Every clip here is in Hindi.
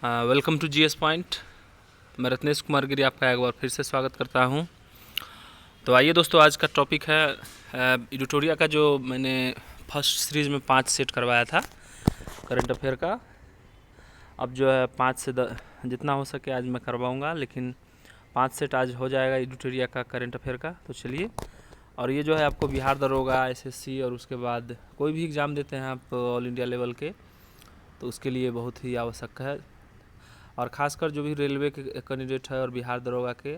Welcome to GS point. मैं रत्नेश कुमार गिरी आपका एक बार फिर से स्वागत करता हूं। तो आइए दोस्तों, आज का टॉपिक है एडिटोरिया का, जो मैंने फर्स्ट सीरीज़ में 5 सेट करवाया था करंट अफेयर का। अब जो है 5 से जितना हो सके आज मैं करवाऊंगा, लेकिन 5 सेट आज हो जाएगा एडिटोरिया का करंट अफेयर का। तो चलिए, और ये जो है आपको बिहार दरोगा, एसएससी और उसके बाद कोई भी एग्ज़ाम देते हैं आप ऑल इंडिया लेवल के, तो उसके लिए बहुत ही आवश्यक है। और ख़ासकर जो भी रेलवे के कैंडिडेट है और बिहार दरोगा के,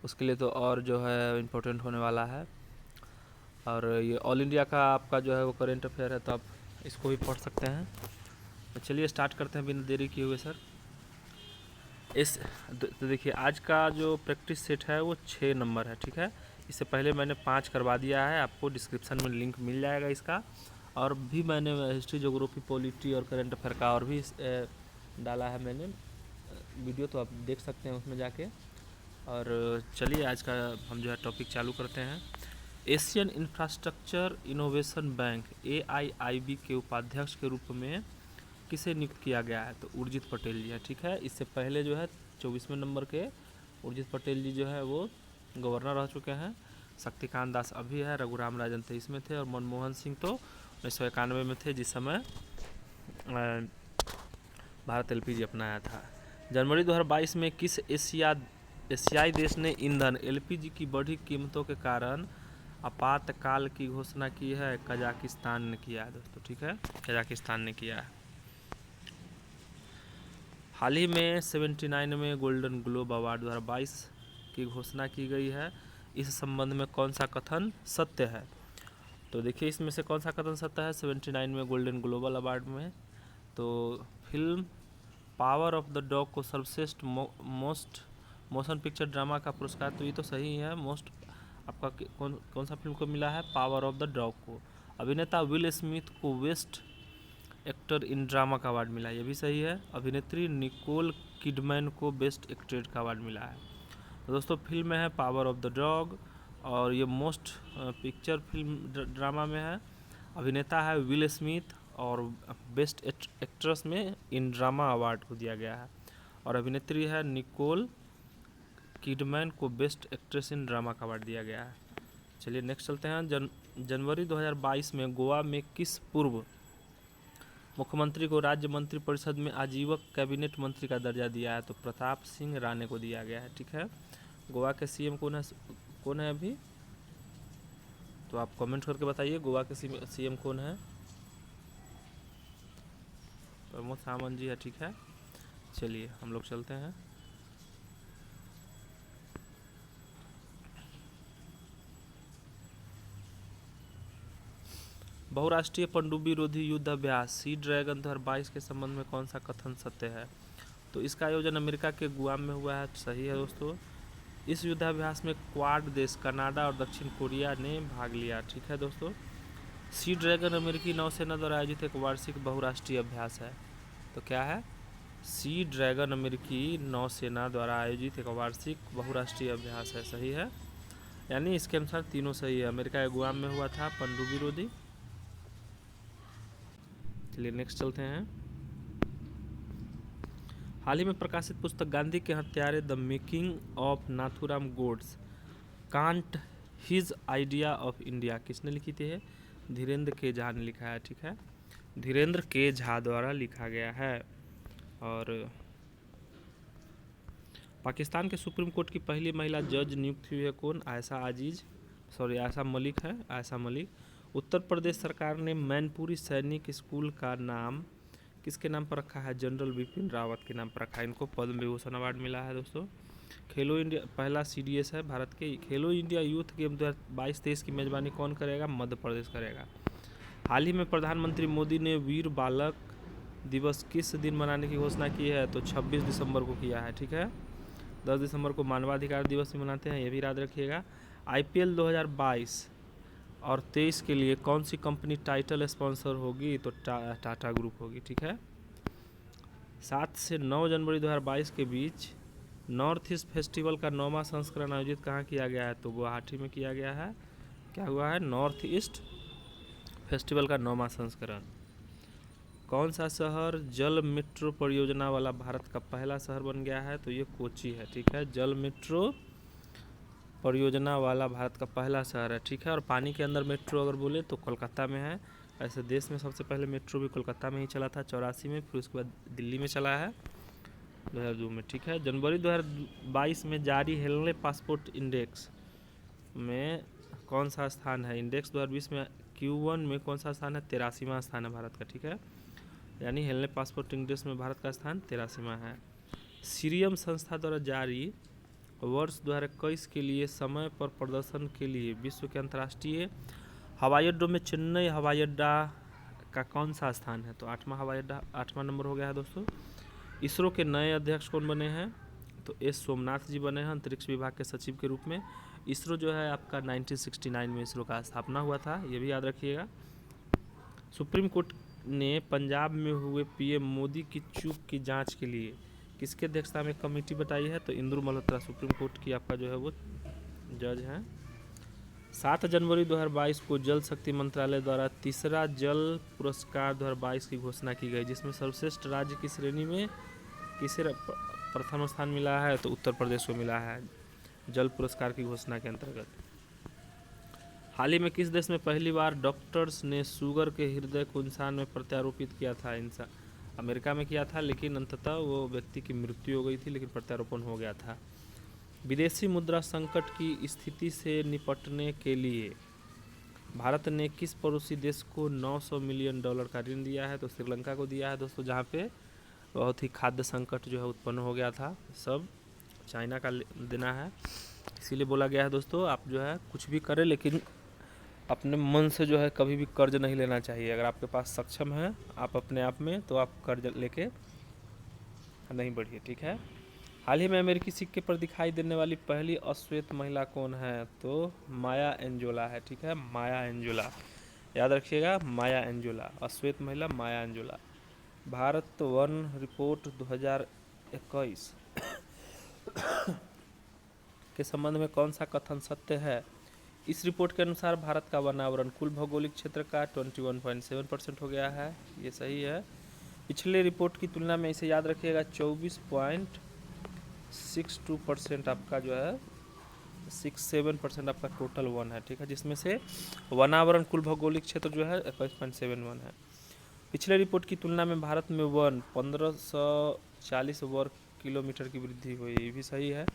उसके लिए तो और जो है इम्पोर्टेंट होने वाला है। और ये ऑल इंडिया का आपका जो है वो करेंट अफेयर है, तो आप इसको भी पढ़ सकते हैं। तो चलिए स्टार्ट करते हैं बिना देरी किए हुए सर। तो देखिए, आज का जो प्रैक्टिस सेट है वो 6 नंबर है, ठीक है। इससे पहले मैंने 5 करवा दिया है, आपको डिस्क्रिप्शन में लिंक मिल जाएगा इसका। और भी मैंने हिस्ट्री, ज्योग्राफी, पॉलिटी और करंट अफेयर का और भी डाला है मैंने वीडियो, तो आप देख सकते हैं उसमें जाके। और चलिए आज का हम जो है टॉपिक चालू करते हैं। Asian infrastructure innovation bank AIIB के उपाध्यक्ष के रूप में किसे नियुक्त किया गया है? तो उर्जित पटेल जी है, ठीक है। इससे पहले जो है 24वें नंबर के उर्जित पटेल जी जो है वो गवर्नर रह चुके हैं। शक्तिकांत दास अभी है, रघुराम राजन 23 में थे और मनमोहन सिंह तो 1991 में थे, जिस समय भारत LPG अपनाया था। जनवरी 2022 में किस एशियाई देश ने ईंधन LPG की बढ़ी कीमतों के कारण आपातकाल की घोषणा की है? कजाकिस्तान ने किया है दोस्तों, ठीक है, कजाकिस्तान ने किया है। हाल ही में 79वें गोल्डन ग्लोब अवार्ड 2022 की घोषणा की गई है। इस संबंध में कौन सा कथन सत्य है? तो देखिए, इसमें से कौन सा कथन सत्य है 79वें गोल्डन ग्लोबल अवार्ड में? तो film power of the dog को सर्वश्रेष्ठ मोस्ट मोशन पिक्चर ड्रामा का पुरस्कार, तो ये तो सही है। मोस्ट आपका कौन सा फिल्म को मिला है? पावर ऑफ द डॉग को। अभिनेता विल स्मिथ को बेस्ट एक्टर इन ड्रामा का अवार्ड मिला है, ये भी सही है। अभिनेत्री निकोल किडमैन को बेस्ट एक्ट्रेस का अवार्ड मिला है। तो दोस्तों, फिल्म में है पावर ऑफ द डॉग और ये मोस्ट पिक्चर फिल्म ड्रामा में है। अभिनेता है विल स्मिथ और बेस्ट एक्ट्रेस में इन ड्रामा अवार्ड को दिया गया है। और अभिनेत्री है निकोल किडमैन को बेस्ट एक्ट्रेस इन ड्रामा का अवार्ड दिया गया है। चलिए नेक्स्ट चलते हैं। जनवरी 2022 में गोवा में किस पूर्व मुख्यमंत्री को राज्य मंत्री परिषद में आजीवक कैबिनेट मंत्री का दर्जा दिया है? तो प्रताप सिंह राणे को दिया गया है, ठीक है। गोवा के CM कौन है अभी? तो आप कमेंट करके बताइए, गोवा के CM कौन है? प्रमोद सावंत जी है, ठीक है। चलिए हम लोग चलते हैं। बहुराष्ट्रीय पनडुब्बी रोधी युद्ध अभ्यास सी ड्रैगन 2022 के संबंध में कौन सा कथन सत्य है? तो इसका आयोजन अमेरिका के गुआम में हुआ है, सही है दोस्तों। इस युद्धाभ्यास में क्वाड देश कनाडा और दक्षिण कोरिया ने भाग लिया, ठीक है दोस्तों। सी ड्रैगन अमेरिकी नौसेना द्वारा आयोजित एक वार्षिक बहुराष्ट्रीय अभ्यास है। तो क्या है? सी ड्रैगन अमेरिकी नौसेना द्वारा आयोजित एक वार्षिक बहुराष्ट्रीय अभ्यास है, सही है। यानी इसके अनुसार तीनों सही है। अमेरिका के गुआम में हुआ था पनडुब्बी रोधी। चलिए नेक्स्ट चलते हैं। हाल ही में प्रकाशित पुस्तक गांधी के हत्यारे the making of Nathuram Godse can't his idea of India किसने लिखी थी? है धीरेन्द्र के झा ने लिखा है, ठीक है। धीरेन्द्र के झा द्वारा लिखा गया है। और पाकिस्तान के सुप्रीम कोर्ट की पहली महिला जज नियुक्त हुई है, कौन? आयशा मलिक है, आयशा मलिक। उत्तर प्रदेश सरकार ने मैनपुरी सैनिक स्कूल का नाम किसके नाम पर रखा है? जनरल बिपिन रावत के नाम पर रखा है। इनको पद्म विभूषण अवार्ड मिला है दोस्तों। खेलो इंडिया पहला CDS है भारत के। खेलो इंडिया यूथ गेम 2022-23 की मेजबानी कौन करेगा? मध्य प्रदेश करेगा। हाल ही में प्रधानमंत्री मोदी ने वीर बालक दिवस किस दिन मनाने की घोषणा की है? तो 26 दिसंबर को किया है, ठीक है। 10 दिसंबर को मानवाधिकार दिवस भी मनाते हैं, ये भी याद रखिएगा। IPL 2022 और 23 के लिए कौन सी कंपनी टाइटल स्पॉन्सर होगी? तो टाटा ग्रुप होगी, ठीक है। 7 से 9 जनवरी 2022 के बीच नॉर्थ ईस्ट फेस्टिवल का 9वां संस्करण आयोजित कहाँ किया गया है? तो गुवाहाटी में किया गया है। क्या हुआ है? नॉर्थ ईस्ट फेस्टिवल का 9वां संस्करण। कौन सा शहर जल मेट्रो परियोजना वाला भारत का पहला शहर बन गया है? तो ये कोची है, ठीक है। जल मेट्रो परियोजना वाला भारत का पहला शहर है, ठीक है। और पानी के अंदर मेट्रो अगर बोले तो कोलकाता में है। ऐसे देश में सबसे पहले मेट्रो भी कोलकाता में ही चला था 84 में, फिर उसके बाद दिल्ली में चला है 2002 में, ठीक है। जनवरी 2022 में जारी हेनले पासपोर्ट इंडेक्स में कौन सा स्थान है? इंडेक्स 2020 में Q1 में कौन सा स्थान है? 83वां स्थान है भारत का, ठीक है। यानी हेनले पासपोर्ट इंडेक्स में भारत का स्थान 83वां है। सीरियम संस्था द्वारा जारी वर्ष 2021 के लिए समय पर प्रदर्शन के लिए विश्व के अंतर्राष्ट्रीय हवाई अड्डों में चेन्नई हवाई अड्डा का कौन सा स्थान है? तो 8वां हवाई अड्डा 8वां नंबर हो गया है दोस्तों। इसरो के नए अध्यक्ष कौन बने हैं? तो एस सोमनाथ जी बने हैं अंतरिक्ष विभाग के सचिव के रूप में। इसरो जो है आपका 1969 में इसरो का स्थापना हुआ था, ये भी याद रखिएगा। सुप्रीम कोर्ट ने पंजाब में हुए पीएम मोदी की चूक की जांच के लिए किसके अध्यक्षता में कमेटी बताई है? तो इंदु मल्होत्रा सुप्रीम कोर्ट की आपका जो है वो जज हैं। 7 जनवरी 2022 को जल शक्ति मंत्रालय द्वारा तीसरा जल पुरस्कार 2022 की घोषणा की गई, जिसमें सर्वश्रेष्ठ राज्य की श्रेणी में किसे प्रथम स्थान मिला है? तो उत्तर प्रदेश को मिला है जल पुरस्कार की घोषणा के अंतर्गत। हाल ही में किस देश में पहली बार डॉक्टर्स ने शुगर के हृदय को इंसान में प्रत्यारोपित किया था? इंसान अमेरिका में किया था, लेकिन अंततः वो व्यक्ति की मृत्यु हो गई थी, लेकिन प्रत्यारोपण हो गया था। विदेशी मुद्रा संकट की स्थिति से निपटने के लिए भारत ने किस पड़ोसी देश को $900 मिलियन का ऋण दिया है? तो श्रीलंका को दिया है दोस्तों, जहाँ पे बहुत ही खाद्य संकट जो है उत्पन्न हो गया था। सब चाइना का देना है, इसीलिए बोला गया है दोस्तों आप जो है कुछ भी करें लेकिन अपने मन से जो है कभी भी कर्ज नहीं लेना चाहिए। अगर आपके पास सक्षम है आप अपने आप में, तो आप कर्ज लेके नहीं बढ़िए, ठीक है। हाल ही में अमेरिकी सिक्के पर दिखाई देने वाली पहली अश्वेत महिला कौन है? तो माया एंजोला है, ठीक है। माया एंजोला याद रखिएगा, माया एंजोला, अश्वेत महिला माया एंजोला। भारत वन रिपोर्ट 2021 के संबंध में कौन सा कथन सत्य है? इस रिपोर्ट के अनुसार भारत का वनावरण कुल भौगोलिक क्षेत्र का 21.7% हो गया है, ये सही है। पिछले रिपोर्ट की तुलना में इसे याद रखिएगा 24.62% आपका जो है 67% आपका टोटल वन है, ठीक है, जिसमें से वनावरण कुल भौगोलिक क्षेत्र जो है 21.71 है। पिछले रिपोर्ट की तुलना में भारत में वन 1540 वर्ग किलोमीटर की वृद्धि हुई, ये भी सही है।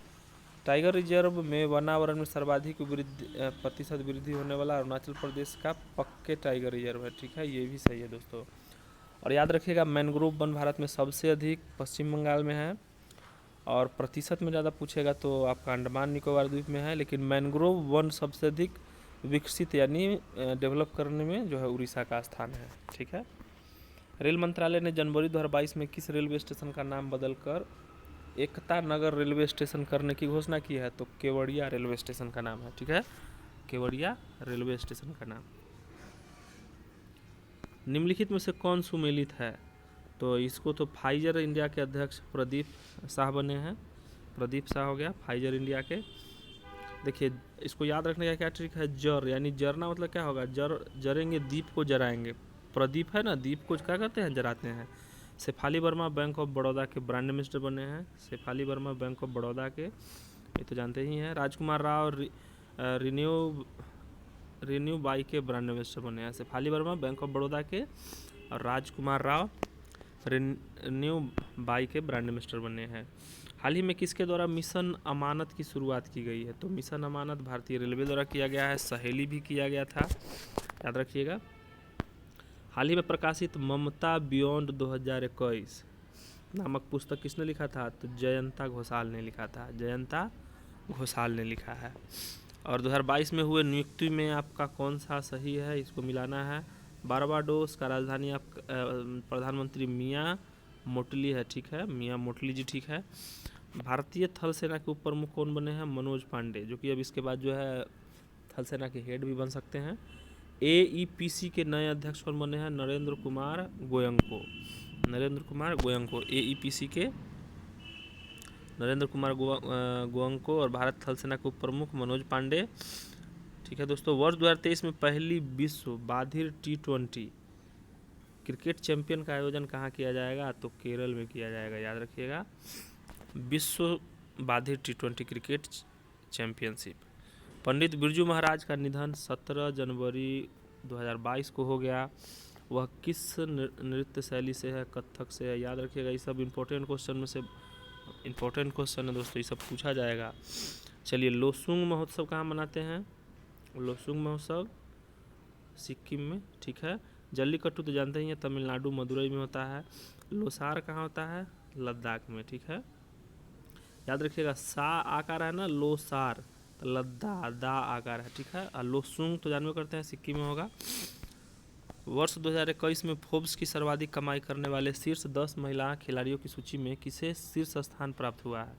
टाइगर रिजर्व में वनावरण में सर्वाधिक प्रतिशत वृद्धि होने वाला अरुणाचल प्रदेश का पक्के टाइगर रिजर्व है, ठीक है, ये भी सही है दोस्तों। और याद रखिएगा मैंग्रोव वन भारत में सबसे अधिक पश्चिम बंगाल में है, और प्रतिशत में ज़्यादा पूछेगा तो आपका अंडमान निकोबार द्वीप में है, लेकिन मैंग्रोव वन सबसे अधिक विकसित यानी डेवलप करने में जो है उड़ीसा का स्थान है, ठीक है। रेल मंत्रालय ने जनवरी 2022 में किस रेलवे स्टेशन का नाम बदलकर एकता नगर रेलवे स्टेशन करने की घोषणा की है? तो केवड़िया रेलवे स्टेशन का नाम है, ठीक है, केवड़िया रेलवे स्टेशन का नाम। निम्नलिखित में से कौन सुमेलित है? तो इसको तो फाइजर इंडिया के अध्यक्ष प्रदीप शाह बने हैं, प्रदीप शाह हो गया फाइजर इंडिया के। देखिए इसको याद रखने का क्या ट्रिक है, जर यानी जरना मतलब क्या होगा, जरेंगे दीप को जराएंगे। प्रदीप है ना, दीप को क्या करते हैं, जराते हैं। शेफाली वर्मा बैंक ऑफ बड़ौदा के ब्रांड एम्बेसडर बने हैं, शेफाली वर्मा बैंक ऑफ बड़ौदा के, ये तो जानते ही हैं। राजकुमार राव रिन्यू बाई के ब्रांड एम्बेसडर बने हैं, शेफाली वर्मा बैंक ऑफ बड़ौदा के और राजकुमार राव रिन्यू बाई के ब्रांड एम्बेसडर बने हैं। हाल ही में किसके द्वारा मिशन अमानत की शुरुआत की गई है? तो मिशन अमानत भारतीय रेलवे द्वारा किया गया है, सहेली भी किया गया था, याद रखिएगा। हाल ही में प्रकाशित ममता बियॉन्ड 2021 नामक पुस्तक किसने लिखा था? तो जयंता घोषाल ने लिखा था, जयंता घोषाल ने लिखा है। और 2022 में हुए नियुक्ति में आपका कौन सा सही है, इसको मिलाना है। बारबाडोस का राजधानी आप प्रधानमंत्री मियाँ मोटली है, ठीक है, मियाँ मोटली जी, ठीक है। भारतीय थल सेना के उप प्रमुख कौन बने हैं? मनोज पांडे, जो कि अब इसके बाद जो है थल सेना के हेड भी बन सकते हैं। AEPC के नए अध्यक्ष कौन बने हैं? नरेंद्र कुमार गोयंको, नरेंद्र कुमार गोयंको AEPC के नरेंद्र कुमार गोयंको और भारत थल सेना के उप प्रमुख मनोज पांडे, ठीक है दोस्तों। वर्ष 2023 में पहली विश्व बाधिर T20 क्रिकेट चैंपियन का आयोजन कहाँ किया जाएगा? तो केरल में किया जाएगा, याद रखिएगा। विश्व बाधिर T20 cricket championship. Pandit Birju Maharaj का निधन 17 जनवरी 2022 को हो गया। वह किस नृत्य शैली से है? कथक से है, याद रखिएगा। ये सब इंपॉर्टेंट क्वेश्चन में से इंपॉर्टेंट क्वेश्चन है दोस्तों, ये सब पूछा जाएगा। चलिए, लोसुंग महोत्सव कहाँ मनाते हैं? लोसुंग महोत्सव सिक्किम में, ठीक है। जल्लीकट्टू तो जानते ही हैं, तमिलनाडु मदुरई में होता है। लोसार कहाँ होता है? लद्दाख में, ठीक है। याद रखिएगा, सा आकार है ना, लोसार, तो लद्दा दा आकार है, ठीक है। और लोसुंग तो जानवे करते हैं सिक्किम में होगा। वर्ष 2021 में फोर्ब्स की सर्वाधिक कमाई करने वाले शीर्ष 10 महिला खिलाड़ियों की सूची में किसे शीर्ष स्थान प्राप्त हुआ है?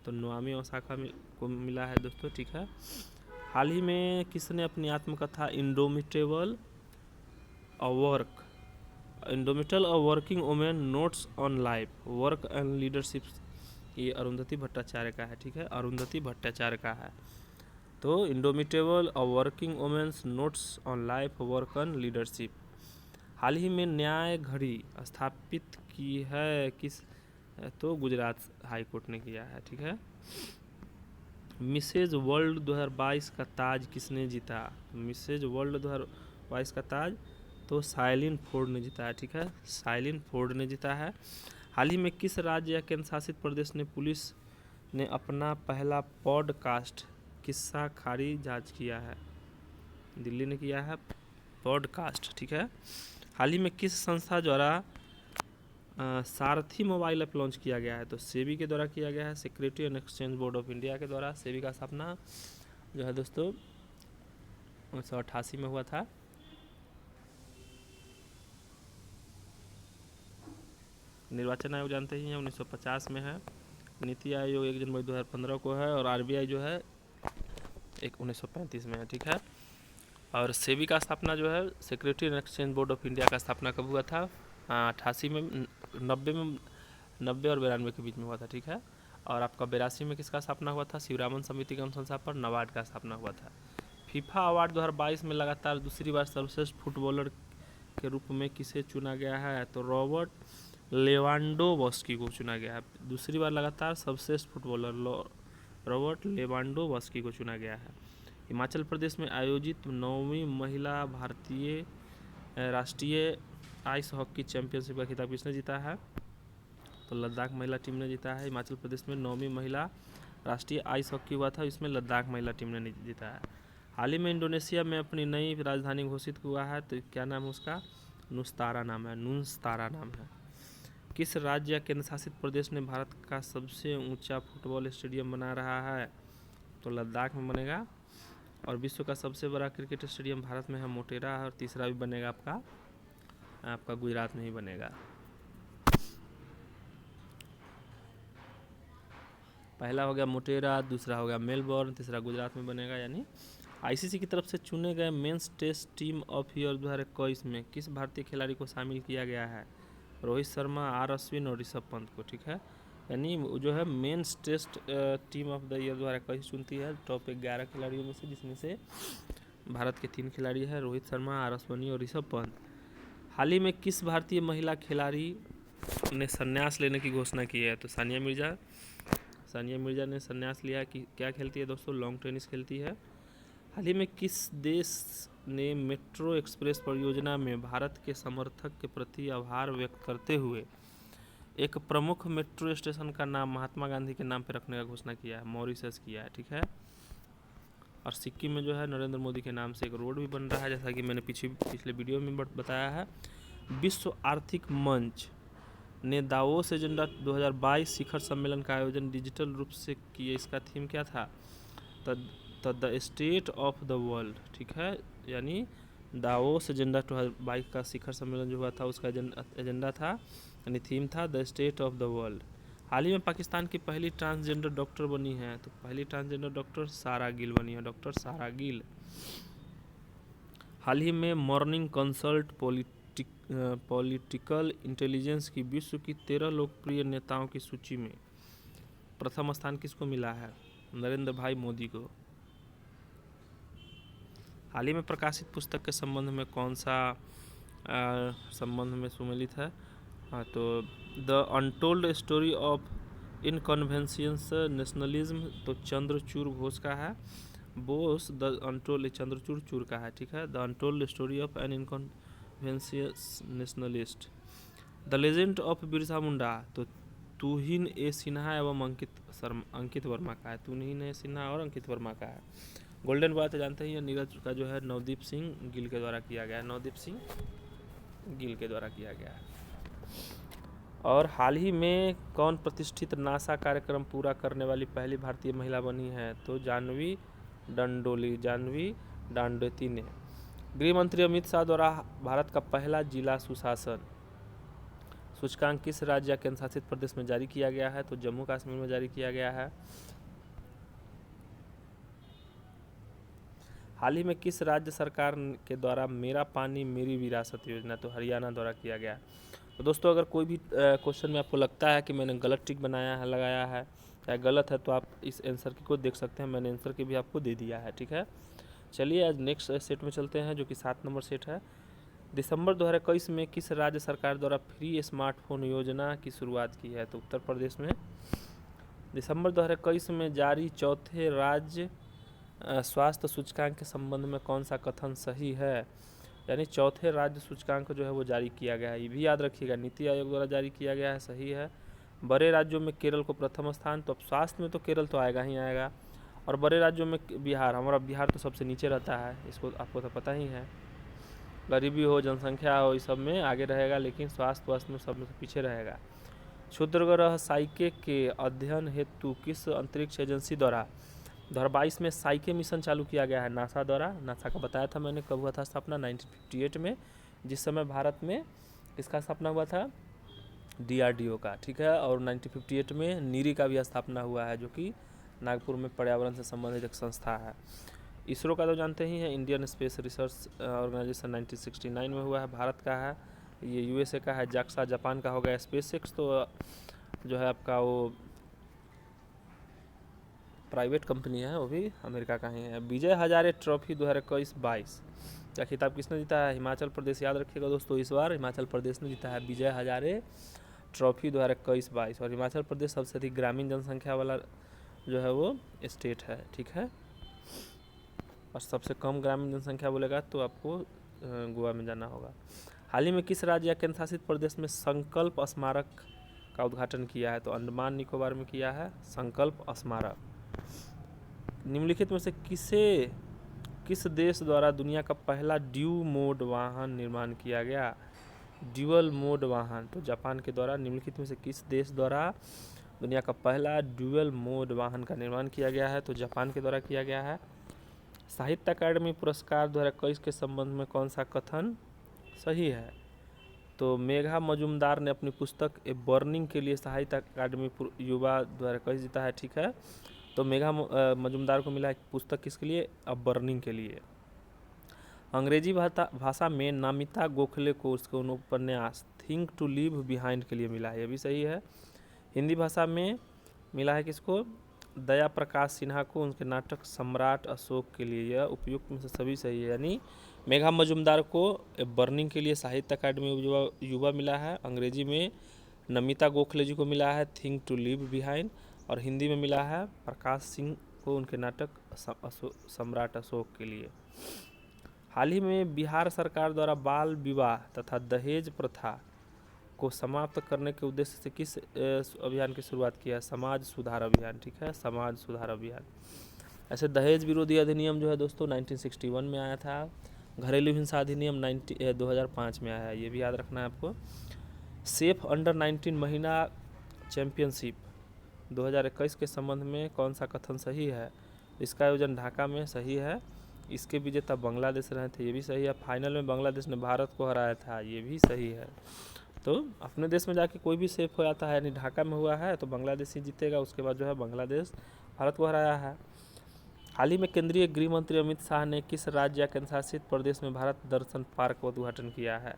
तो नोआमी ओसाका को मिला है दोस्तों, ठीक है। हाल ही में किसने अपनी आत्मकथा indomitable a working women notes on life work and leadership, ये अरुंधति भट्टाचार्य का है, ठीक है। अरुंधति भट्टाचार्य का है। तो indomitable a working women's notes on life work and leadership. हाल ही में न्याय घड़ी स्थापित की है किस? तो गुजरात हाई कोर्ट ने किया है, ठीक है। मिसेज वर्ल्ड 2022 का ताज किसने जीता? मिसेज वर्ल्ड 2022 का ताज तो साइलिन फोर्ड ने जीता है, ठीक है। साइलिन फोर्ड ने जीता है। हाल ही में किस राज्य या केंद्र शासित प्रदेश ने पुलिस ने अपना पहला पॉडकास्ट किस्सा खारी जांच किया है? दिल्ली ने किया है पॉडकास्ट, ठीक है। हाल ही में किस संस्था द्वारा सारथी मोबाइल ऐप लॉन्च किया गया है? तो सेबी के द्वारा किया गया है, security and exchange board of India के द्वारा। सेबी का स्थापना जो है दोस्तों 1988 में हुआ था। निर्वाचन आयोग जानते ही हैं 1950 में है। नीति आयोग 1 जनवरी 2015 को है। और आरबीआई जो है 1935 में है, ठीक है। और सेबी का स्थापना जो है security and exchange board of India का स्थापना कब हुआ था? 88 में, 90 और 92 के बीच में हुआ था, ठीक है। और आपका 82 में किसका स्थापना हुआ था? शिवरामन समिति के अनुशंसा पर नबार्ड का स्थापना हुआ था। फीफा अवार्ड 2022 में लगातार दूसरी बार सर्वश्रेष्ठ फुटबॉलर के रूप में किसे चुना गया है? तो रॉबर्ट लेवांडोव्स्की को चुना गया है। दूसरी बार लगातार सर्वश्रेष्ठ फुटबॉलर रॉबर्ट लेवांडोव्स्की को चुना गया है। हिमाचल प्रदेश में आयोजित 9वीं महिला भारतीय राष्ट्रीय आइस हॉकी चैंपियनशिप का खिताब किसने जीता है? तो लद्दाख महिला टीम ने जीता है। हिमाचल प्रदेश में 9वीं महिला राष्ट्रीय आइस हॉकी हुआ था, इसमें लद्दाख महिला टीम ने जीता है। हाल ही में इंडोनेशिया में अपनी नई राजधानी घोषित हुआ है, तो क्या नाम है उसका? नुस्तारा नाम है, नुस्तारा नाम है। किस राज्य या केंद्र शासित प्रदेश ने भारत का सबसे ऊंचा फुटबॉल स्टेडियम बना रहा है? तो लद्दाख में बनेगा। और विश्व का सबसे बड़ा क्रिकेट स्टेडियम भारत में है मोटेरा, और तीसरा भी बनेगा आपका गुजरात में ही बनेगा। पहला हो गया मोटेरा, दूसरा हो गया मेलबोर्न, तीसरा गुजरात में बनेगा। यानी आईसीसी की तरफ से चुने गए men's test team of year 2021 में किस भारतीय खिलाड़ी को शामिल किया गया है? रोहित शर्मा, आर अश्विन और ऋषभ पंत को, ठीक है। यानी जो है men's test team of the year 2021 चुनती है टॉप 11 खिलाड़ियों में से, जिसमें से भारत के 3 खिलाड़ी हैं, रोहित शर्मा, आर अश्विन और ऋषभ पंत। हाल ही में किस भारतीय महिला खिलाड़ी ने संन्यास लेने की घोषणा की है? तो सानिया मिर्जा ने संन्यास लिया। कि क्या खेलती है दोस्तों? लॉन्ग टेनिस खेलती है। हाल ही में किस देश ने मेट्रो एक्सप्रेस परियोजना में भारत के समर्थक के प्रति आभार व्यक्त करते हुए एक प्रमुख मेट्रो स्टेशन का नाम महात्मा गांधी के नाम पर रखने का घोषणा किया है? मॉरिशस किया है, ठीक है। और सिक्किम में जो है नरेंद्र मोदी के नाम से एक रोड भी बन रहा है, जैसा कि मैंने पिछले वीडियो में बताया है। विश्व आर्थिक मंच ने दावोस एजेंडा 2022 शिखर सम्मेलन का आयोजन डिजिटल रूप से किया। इसका थीम क्या था? The state of the world, ठीक है। यानी दावोस एजेंडा 2022 का शिखर सम्मेलन जो हुआ था उसका एजेंडा था, यानी थीम था the state of the world. हाल ही में पाकिस्तान की पहली ट्रांसजेंडर डॉक्टर बनी है, तो पहली ट्रांसजेंडर डॉक्टर सारा गिल बनी है, डॉक्टर सारा गिल। हाल ही में मॉर्निंग कंसल्ट पॉलिटिकल इंटेलिजेंस की विश्व की 13 लोकप्रिय नेताओं की सूची में प्रथम स्थान किसको मिला है? नरेंद्र भाई मोदी को। हाल ही में प्रकाशित पुस्तक के संबंध में कौन सा संबंध में सुमेलित है। हाँ, तो the untold story of inconvenient nationalism तो चंद्रचूड़ घोष का है। बोस द अनटोल्ड चंद्रचूड़ का है, ठीक है। The untold story of an inconvenient nationalist. The legend of Birsa Munda तो तुहिन ए सिन्हा एवं अंकित वर्मा का है। तुहिन ए सिन्हा और अंकित वर्मा का है। गोल्डन बॉय तो जानते ही हैं, नीरज का जो है नवदीप सिंह गिल के द्वारा किया गया है। नवदीप सिंह गिल के द्वारा किया गया है। और हाल ही में कौन प्रतिष्ठित नासा कार्यक्रम पूरा करने वाली पहली भारतीय महिला बनी है? तो जानवी डांडोती ने। गृह मंत्री अमित शाह द्वारा भारत का पहला जिला सुशासन सूचकांक किस राज्य या केंद्र शासित प्रदेश में जारी किया गया है? तो जम्मू कश्मीर में जारी किया गया है। हाल ही में किस राज्य सरकार के द्वारा मेरा पानी मेरी विरासत योजना तो हरियाणा द्वारा किया गया। तो दोस्तों, अगर कोई भी क्वेश्चन में आपको लगता है कि मैंने गलत टिक बनाया है, लगाया है या गलत है, तो आप इस आंसर को देख सकते हैं। मैंने आंसर की भी आपको दे दिया है, ठीक है। चलिए आज नेक्स्ट सेट में चलते हैं, जो कि 7 नंबर सेट है। दिसंबर 2021 में किस राज्य सरकार द्वारा फ्री स्मार्टफोन योजना की शुरुआत की है? तो उत्तर प्रदेश में। दिसंबर 2021 में जारी चौथे राज्य स्वास्थ्य सूचकांक के संबंध में कौन सा कथन सही है? यानी चौथे राज्य सूचकांक जो है वो जारी किया गया है। ये भी याद रखिएगा, नीति आयोग द्वारा जारी किया गया है, सही है। बड़े राज्यों में केरल को प्रथम स्थान, तो अब स्वास्थ्य में तो केरल तो आएगा ही आएगा। और बड़े राज्यों में बिहार, हमारा बिहार तो सबसे नीचे रहता है, इसको आपको तो पता ही है। गरीबी हो, जनसंख्या हो, इस सब में आगे रहेगा, लेकिन स्वास्थ्य में सब में पीछे रहेगा। क्षुद्र ग्रह साइके के अध्ययन हेतु किस अंतरिक्ष एजेंसी द्वारा 2022 में साइके मिशन चालू किया गया है? नासा द्वारा। नासा का बताया था मैंने, कब हुआ था स्थापना? 1958 में, जिस समय भारत में इसका स्थापना हुआ था DRDO का, ठीक है। और 1958 में नीरी का भी स्थापना हुआ है, जो कि नागपुर में पर्यावरण से संबंधित एक संस्था है। इसरो का तो जानते ही हैं, इंडियन स्पेस रिसर्च ऑर्गेनाइजेशन 1969 में हुआ है, भारत का है। ये USA का है। जाक्सा जापान का हो गया। SpaceX तो जो है आपका वो प्राइवेट कंपनी है, वो भी अमेरिका का ही है। विजय हजारे ट्रॉफी 2021-22 का खिताब किसने जीता है? हिमाचल प्रदेश। याद रखिएगा दोस्तों, इस बार हिमाचल प्रदेश ने जीता है विजय हजारे ट्रॉफी 2021-22। और हिमाचल प्रदेश सबसे अधिक ग्रामीण जनसंख्या वाला जो है वो स्टेट है, ठीक है। और सबसे कम ग्रामीण जनसंख्या बोलेगा तो आपको गोवा में जाना होगा। हाल ही में किस राज्य या केंद्र शासित प्रदेश में संकल्प स्मारक का उद्घाटन किया है? तो अंडमान निकोबार में किया है संकल्प स्मारक। निम्नलिखित में से किस देश द्वारा दुनिया का पहला ड्यू मोड वाहन निर्माण किया गया? ड्यूअल मोड वाहन तो जापान के द्वारा। निम्नलिखित में से किस देश द्वारा दुनिया का पहला ड्यूअल मोड वाहन का निर्माण किया गया है? तो जापान के द्वारा किया गया है। साहित्य अकादमी पुरस्कार 2021 के संबंध में कौन सा कथन सही है? तो मेघा मजुमदार ने अपनी पुस्तक ए बर्निंग के लिए साहित्य अकादमी युवा 2021 जीता है, ठीक है। तो मेघा मजुमदार को मिला है पुस्तक किसके लिए? अ बर्निंग के लिए। अंग्रेजी भाषा में नमिता गोखले को उसके उपन्यास थिंक टू लीव बिहाइंड के लिए मिला है, ये भी सही है। हिंदी भाषा में मिला है किसको? दया प्रकाश सिन्हा को उनके नाटक सम्राट अशोक के लिए। यह उपयुक्त में से सभी सही है, यानी मेघा मजुमदार को बर्निंग के लिए साहित्य अकादमी युवा मिला है। अंग्रेजी में नमिता गोखले जी को मिला है थिंक टू लीव बिहाइंड। और हिंदी में मिला है प्रकाश सिंह को उनके नाटक सम्राट अशोक के लिए। हाल ही में बिहार सरकार द्वारा बाल विवाह तथा दहेज प्रथा को समाप्त करने के उद्देश्य से किस अभियान की शुरुआत किया है? समाज सुधार अभियान, ठीक है, समाज सुधार अभियान। ऐसे दहेज विरोधी अधिनियम जो है दोस्तों 1961 में आया था। घरेलू हिंसा अधिनियम 2005 में आया है, ये भी याद रखना है आपको। सेफ अंडर 19 महिला चैंपियनशिप 2021 के संबंध में कौन सा कथन सही है? इसका आयोजन ढाका में, सही है। इसके विजेता बांग्लादेश रहे थे, ये भी सही है। फाइनल में बांग्लादेश ने भारत को हराया था, ये भी सही है। तो अपने देश में जाके कोई भी सेफ हो जाता है, यानी ढाका में हुआ है तो बांग्लादेश ही जीतेगा। उसके बाद जो है बांग्लादेश भारत को हराया है। हाल ही में केंद्रीय गृह मंत्री अमित शाह ने किस राज्य या केंद्र शासित प्रदेश में भारत दर्शन पार्क का उद्घाटन किया है?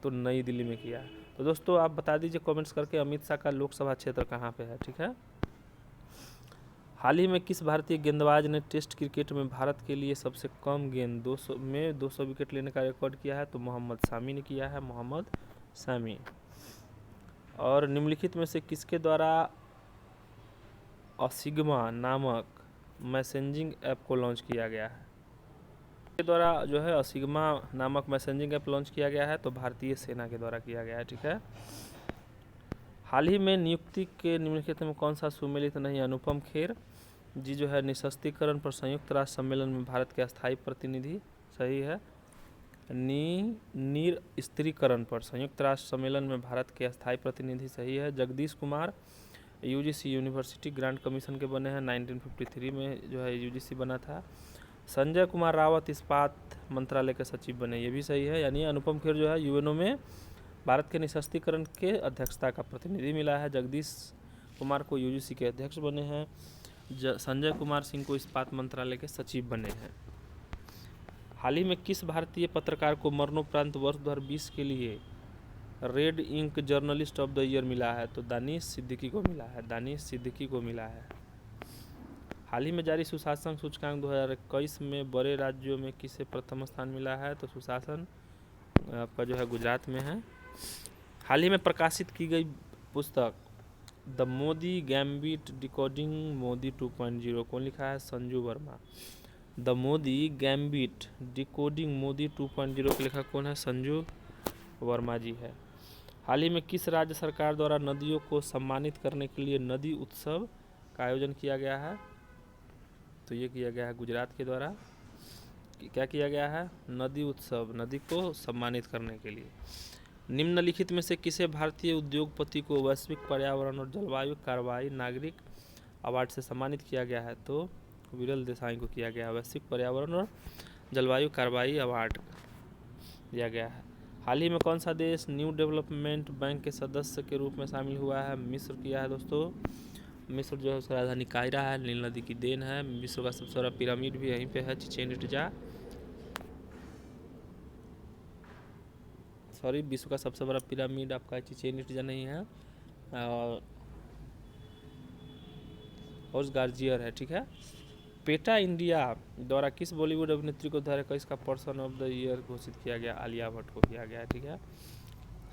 तो नई दिल्ली में किया है। तो दोस्तों आप बता दीजिए कमेंट्स करके अमित शाह का लोकसभा क्षेत्र कहाँ पे है, ठीक है। हाल ही में किस भारतीय गेंदबाज ने टेस्ट क्रिकेट में भारत के लिए सबसे कम गेंद 200 विकेट लेने का रिकॉर्ड किया है? तो मोहम्मद शामी ने किया है, मोहम्मद शामी। और निम्नलिखित में से किसके द्वारा असिग्मा नामक मैसेजिंग ऐप को लॉन्च किया गया है? के द्वारा जो है असिग्मा नामक मैसेजिंग ऐप लॉन्च किया गया है? तो भारतीय सेना के द्वारा किया गया है, ठीक है। हाल ही में नियुक्ति के निम्नलिखित में कौन सा सुमेलित नहीं? अनुपम खेर जी जो है निशस्त्रीकरण पर संयुक्त राष्ट्र सम्मेलन में भारत के अस्थायी प्रतिनिधि, सही है। निरस्त्रीकरण पर संयुक्त राष्ट्र सम्मेलन में भारत के अस्थायी प्रतिनिधि, सही है। Jagdish Kumar UGC university grant commission के बने हैं, 1953 में जो है यूजीसी बना था। संजय कुमार रावत इस्पात मंत्रालय के सचिव बने, ये भी सही है। यानी अनुपम खेर जो है यूएनओ में भारत के निशस्त्रीकरण के अध्यक्षता का प्रतिनिधि मिला है। जगदीश कुमार को यूजीसी के अध्यक्ष बने हैं। संजय कुमार सिंह को इस्पात मंत्रालय के सचिव बने हैं। हाल ही में किस भारतीय पत्रकार को मरणोपरांत वर्ष 2020 के लिए red ink journalist of the year मिला है? तो दानिश सिद्दीकी को मिला है, दानिश सिद्दीकी को मिला है। हाल ही में जारी सुशासन सूचकांक 2021 में बड़े राज्यों में किसे प्रथम स्थान मिला है? तो सुशासन आपका जो है गुजरात में है। हाल ही में प्रकाशित की गई पुस्तक the Modi gambit decoding Modi 2.0 कौन लिखा है? Sanju Verma. The Modi gambit decoding Modi 2.0 के लेखक कौन है? संजू वर्मा जी है। हाल ही में किस राज्य सरकार द्वारा नदियों को सम्मानित करने के लिए नदी उत्सव का आयोजन किया गया है? तो ये किया गया है गुजरात के द्वारा। क्या किया गया है? नदी उत्सव, नदी को सम्मानित करने के लिए। निम्नलिखित में से किसे भारतीय उद्योगपति को वैश्विक पर्यावरण और जलवायु कार्रवाई नागरिक अवार्ड से सम्मानित किया गया है? तो विरल देसाई को किया गया है, वैश्विक पर्यावरण और जलवायु कार्रवाई अवार्ड दिया गया है। हाल ही में कौन सा देश न्यू डेवलपमेंट बैंक के सदस्य के रूप में शामिल हुआ है? मिस्र किया है दोस्तों। मिस्र जो है उसका राजधानी कायरा है, नील नदी की देन है। विश्व का सबसे बड़ा पिरामिड भी यहीं पे है, चिचेन इट्जा। सॉरी, विश्व का सबसे बड़ा पिरामिड आपका चिचेन इट्जा नहीं है, गार्जियर है, ठीक है। पेटा इंडिया द्वारा किस बॉलीवुड अभिनेत्री को 2021 का पर्सन ऑफ द ईयर घोषित किया गया? आलिया भट्ट को किया गया, ठीक है।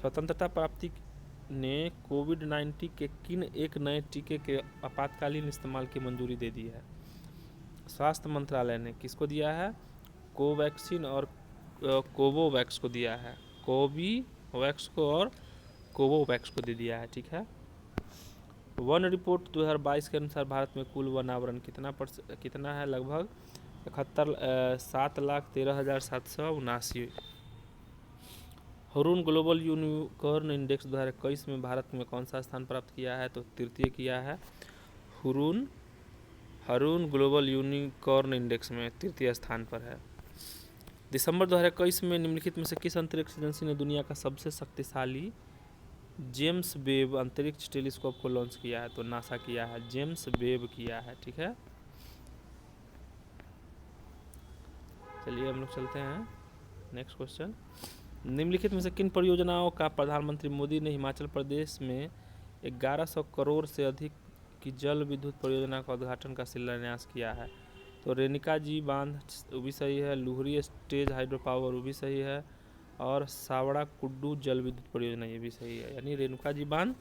स्वतंत्रता प्राप्ति ने कोविड-19 के किन एक नए टीके के आपातकालीन इस्तेमाल की मंजूरी दे दी है? स्वास्थ्य मंत्रालय ने किसको दिया है? कोवैक्सीन और कोवोवैक्स को दिया है, कोवीवैक्स को और कोवोवैक्स को दे दिया है, ठीक है। वन रिपोर्ट 2022 के अनुसार भारत में कुल वन आवरण कितना है? लगभग 7,13,779। हुरून ग्लोबल यूनिकॉर्न इंडेक्स 2021 में भारत में कौन सा स्थान प्राप्त किया है? तो तृतीय किया है। हुरून ग्लोबल यूनिकॉर्न इंडेक्स में तृतीय स्थान पर है। दिसंबर 2021 में निम्नलिखित में से किस अंतरिक्ष एजेंसी ने दुनिया का सबसे शक्तिशाली जेम्स वेब अंतरिक्ष टेलीस्कोप को लॉन्च किया है? तो नासा किया है, जेम्स वेब किया है, ठीक है। चलिए हम लोग चलते हैं नेक्स्ट क्वेश्चन। निम्नलिखित में से किन परियोजनाओं का प्रधानमंत्री मोदी ने हिमाचल प्रदेश में 1100 करोड़ से अधिक की जल विद्युत परियोजना का उद्घाटन का शिलान्यास किया है? तो रेणुका जी बांध वो भी सही है, लुहरी स्टेज हाइड्रो पावर वो भी सही है, और सावड़ा कुड्डू जल विद्युत परियोजना ये भी सही है। यानी रेणुका जी बांध,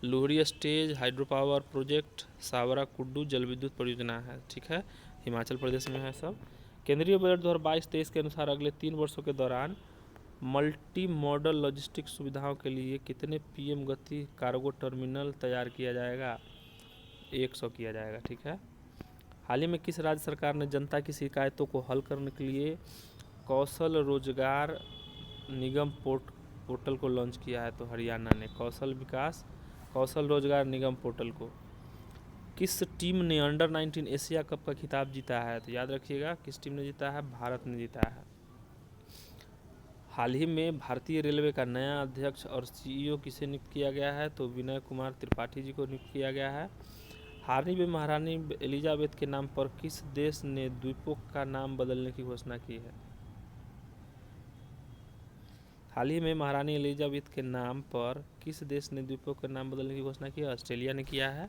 Luhri stage hydro power project, Savda कुड्डू जल विद्युत परियोजना है, ठीक है, हिमाचल प्रदेश में है सब। केंद्रीय बजट 2022-23 के अनुसार अगले 3 वर्षों के दौरान मल्टी मॉडल लॉजिस्टिक्स सुविधाओं के लिए कितने पीएम गति कार्गो टर्मिनल तैयार किया जाएगा? 100 किया जाएगा, ठीक है। हाल ही में किस राज्य सरकार ने जनता की शिकायतों को हल करने के लिए कौशल रोजगार निगम पोर्टल को लॉन्च किया है? तो हरियाणा ने कौशल रोजगार निगम पोर्टल को। किस टीम ने अंडर 19 एशिया कप का खिताब जीता है? तो याद रखिएगा किस टीम ने जीता है? भारत ने जीता है। हाल ही में भारतीय रेलवे का नया अध्यक्ष और सीईओ किसे नियुक्त किया गया है? तो विनय कुमार त्रिपाठी जी को नियुक्त किया गया है। हाल ही में महारानी एलिजाबेथ के नाम पर किस देश ने द्वीपों का नाम बदलने की घोषणा की है? हाल ही में महारानी एलिजाबेथ के नाम पर किस देश ने द्वीपों के नाम बदलने की घोषणा की है? ऑस्ट्रेलिया ने किया है।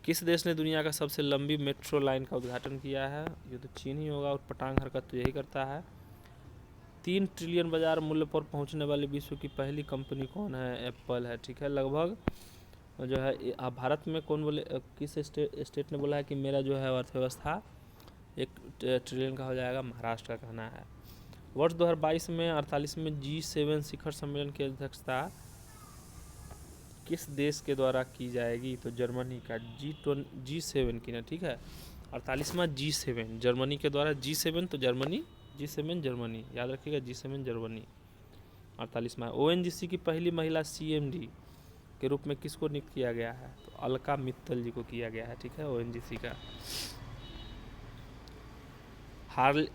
किस देश ने दुनिया का सबसे लंबी मेट्रो लाइन का उद्घाटन किया है? ये तो चीन ही होगा, और पटांग हरकत तो यही करता है। 3 ट्रिलियन बाजार मूल्य पर पहुंचने वाली विश्व की पहली कंपनी कौन है? एप्पल है, ठीक है। लगभग जो है भारत में कौन बोले, किस स्टेट ने बोला है कि मेरा जो है अर्थव्यवस्था 1 ट्रिलियन का हो जाएगा? महाराष्ट्र का कहना है। वर्ष 2022 में 48वें G7 शिखर सम्मेलन की अध्यक्षता किस देश के द्वारा की जाएगी? तो जर्मनी का G7 की ना, ठीक है। 48वां G7 जर्मनी के द्वारा, G7 तो जर्मनी, G7 जर्मनी, याद रखिएगा, G7 जर्मनी। 48वां ONGC की पहली महिला CMD के रूप में किसको नियुक्त किया गया है? तो अलका मित्तल जी को किया गया है, ठीक है, ONGC का।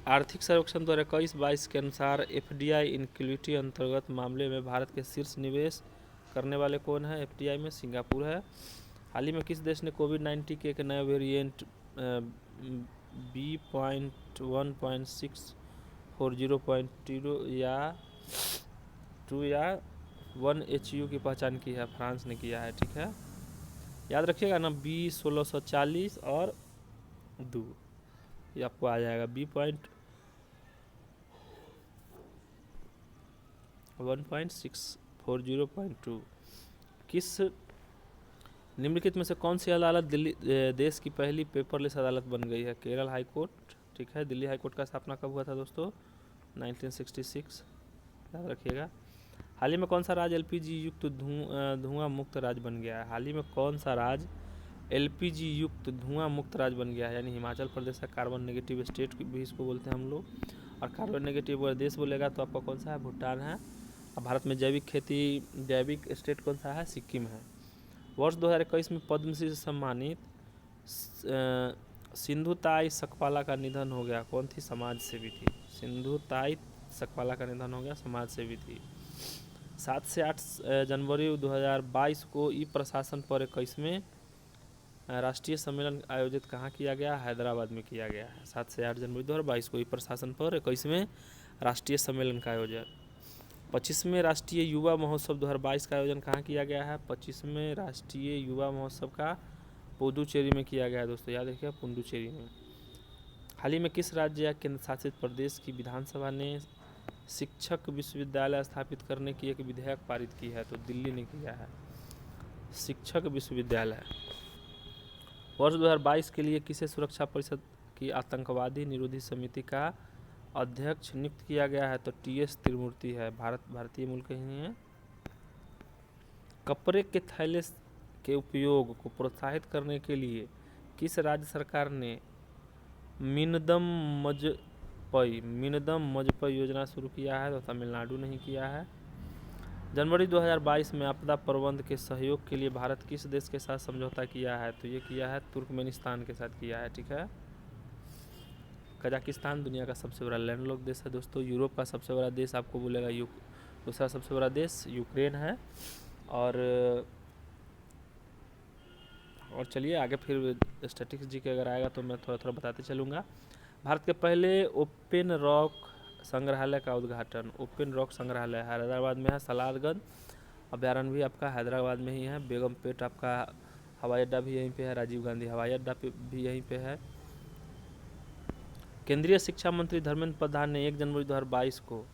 आर्थिक सर्वेक्षण 2021-22 के अनुसार FDI इक्विटी अंतर्गत मामले में भारत के शीर्ष निवेश करने वाले कौन है? FDI में सिंगापुर है। हाल ही में किस देश ने कोविड-19 के एक नए वेरिएंट B.1.640.2 या 1 HU की पहचान की है? फ्रांस ने किया है, ठीक है। याद रखिएगा ना, B1640 और 2, ये आपको आ जाएगा। B.1.640.2। किस निम्नलिखित में से कौन सी अदालत दिल्ली देश की पहली पेपरलेस अदालत बन गई है? केरल हाई कोर्ट, ठीक है। दिल्ली हाई कोर्ट का स्थापना कब हुआ था दोस्तों? 1966, याद रखिएगा। हाल ही में कौन सा राज्य LPG युक्त धुआं मुक्त राज्य बन गया है? हाल ही में कौन सा राज्य LPG युक्त धुआं मुक्त राज्य बन गया है? यानी हिमाचल प्रदेश का कार्बन नेगेटिव स्टेट भी इसको बोलते हैं हम लोग। और कार्बन नेगेटिव देश बोलेगा तो आपका कौन सा है? भूटान है। और भारत में जैविक स्टेट कौन सा है? सिक्किम है। वर्ष 2021 में पद्मश्री से सम्मानित सिंधुताई सकपाला का निधन हो गया। कौन थी? समाज सेवी थी। सिंधुताई सकपाला का निधन हो गया, समाज सेवी थी। 7 से 8 जनवरी 2022 को ई प्रशासन पर 21वें राष्ट्रीय सम्मेलन आयोजित कहाँ किया गया? हैदराबाद में किया गया है। 7 से 8 जनवरी 2022 को ई प्रशासन पर 21वें राष्ट्रीय सम्मेलन का आयोजन। 25वें राष्ट्रीय युवा महोत्सव 2022 का आयोजन कहाँ किया गया है? 25वें राष्ट्रीय युवा महोत्सव का पुडुचेरी में किया गया है दोस्तों, याद रखिएगा, पुडुचेरी में। हाल ही में किस राज्य या केंद्र शासित प्रदेश की विधानसभा ने शिक्षक विश्वविद्यालय स्थापित करने की एक विधेयक पारित की है? तो दिल्ली ने किया है, शिक्षक विश्वविद्यालय। वर्ष 2022 के लिए किसे सुरक्षा परिषद की आतंकवादी निरोधी समिति का अध्यक्ष नियुक्त किया गया है? तो TS त्रिमूर्ति है, भारतीय मूल के ही हैं। कपड़े के थैले के उपयोग को प्रोत्साहित करने के लिए किस राज्य सरकार ने मिनदम मजपई योजना शुरू किया है? तो तमिलनाडु ने ही किया है। जनवरी 2022 में आपदा प्रबंधन के सहयोग के लिए भारत किस देश के साथ समझौता किया है? तो ये किया है तुर्कमेनिस्तान के साथ किया है, ठीक है। कजाकिस्तान दुनिया का सबसे बड़ा लैंडलॉक देश है दोस्तों। यूरोप का सबसे बड़ा देश आपको बोलेगा दूसरा सबसे बड़ा देश यूक्रेन है। और चलिए आगे फिर स्टैटिस्टिक्स जी के अगर आएगा तो मैं थोड़ा थोड़ा बताते चलूँगा। भारत के पहले ओपन रॉक संग्रहालय का उद्घाटन। ओपन रॉक संग्रहालय हैदराबाद में है। सलारगंज अभ्यारण्य भी आपका हैदराबाद में ही है। बेगमपेट आपका हवाई अड्डा भी यहीं पे है। राजीव गांधी हवाई अड्डा भी यहीं पे है। केंद्रीय शिक्षा मंत्री धर्मेंद्र प्रधान ने 1 जनवरी 2022 को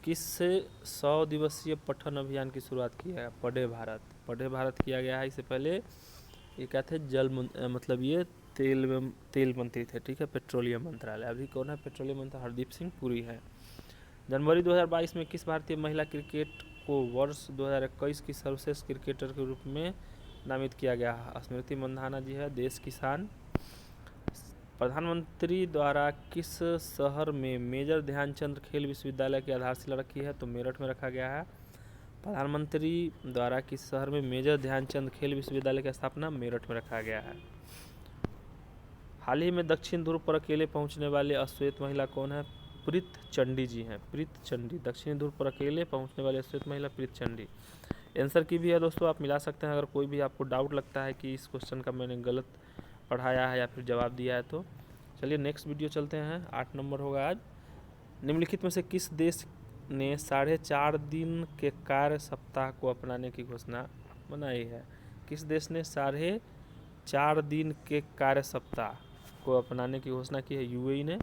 किस 100 दिवसीय पठन अभियान की शुरुआत की है? पढ़े भारत किया गया है। इससे पहले ये क्या थे? मतलब ये तेल मंत्री थे, ठीक है, पेट्रोलियम मंत्रालय। अभी कौन है पेट्रोलियम मंत्री? हरदीप सिंह पुरी है। जनवरी 2022 में किस भारतीय महिला क्रिकेट को वर्ष 2021 की सर्वश्रेष्ठ क्रिकेटर के रूप में नामित किया गया है? स्मृति मंधाना जी है, देश किसान। प्रधानमंत्री द्वारा किस शहर में मेजर ध्यानचंद खेल विश्वविद्यालय की आधारशिला रखी है? तो मेरठ में रखा गया है। प्रधानमंत्री द्वारा किस शहर में मेजर ध्यानचंद खेल विश्वविद्यालय की स्थापना? मेरठ में रखा गया है। हाल ही में दक्षिण ध्रुव पर अकेले पहुंचने वाले अश्वेत महिला कौन है? प्रीत चंडी जी हैं, प्रीत चंडी। दक्षिण ध्रुव पर अकेले पहुंचने वाले अश्वेत महिला प्रीत चंडी। आंसर की भी है दोस्तों, आप मिला सकते हैं अगर कोई भी आपको डाउट लगता है कि इस क्वेश्चन का मैंने गलत पढ़ाया है या फिर जवाब दिया है तो। चलिए नेक्स्ट वीडियो चलते हैं। 8 नंबर होगा आज। निम्नलिखित में से किस देश ने 4.5 दिन के कार्य सप्ताह को अपनाने की घोषणा बनाई है? किस देश ने 4 दिन के कार्य सप्ताह को अपनाने की घोषणा की है यूएई ने।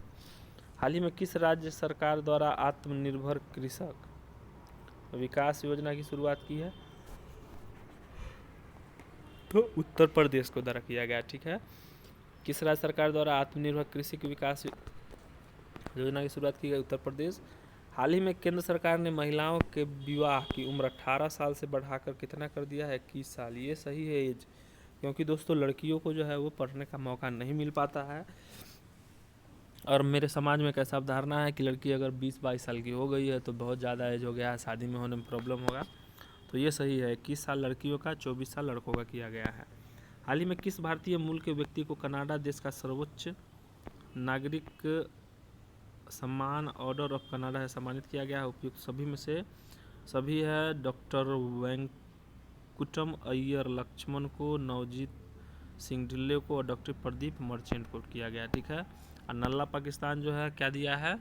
हाल ही में किस राज्य सरकार द्वारा आत्मनिर्भर कृषक विकास योजना की शुरुआत की है? तो उत्तर प्रदेश को द्वारा किया गया। ठीक है, किस राज्य सरकार द्वारा आत्मनिर्भर कृषि विकास योजना की शुरुआत की गई? उत्तर प्रदेश। हाल ही में केंद्र सरकार ने महिलाओं के विवाह की उम्र 18 साल से बढ़ाकर कितना कर दिया है? 21 साल। ये सही है एज, क्योंकि दोस्तों लड़कियों को जो है वो पढ़ने का मौका नहीं मिल पाता है, और मेरे समाज में एक ऐसा अवधारणा है कि लड़की अगर 20-22 साल की हो गई है तो बहुत ज़्यादा एज हो गया है, शादी में होने में प्रॉब्लम होगा। तो ये सही है, 21 साल लड़कियों का, 24 साल लड़कों का किया गया है। हाल ही में किस भारतीय मूल के व्यक्ति को कनाडा देश का सर्वोच्च नागरिक सम्मान ऑर्डर ऑफ कनाडा से सम्मानित किया गया है? उपयुक्त सभी में से सभी है। डॉक्टर वेंकुटम अय्यर लक्ष्मण को, नवजीत सिंह ढिल्लो को और डॉक्टर प्रदीप मर्चेंट को किया गया। ठीक है, और नल्ला पाकिस्तान जो है क्या दिया है?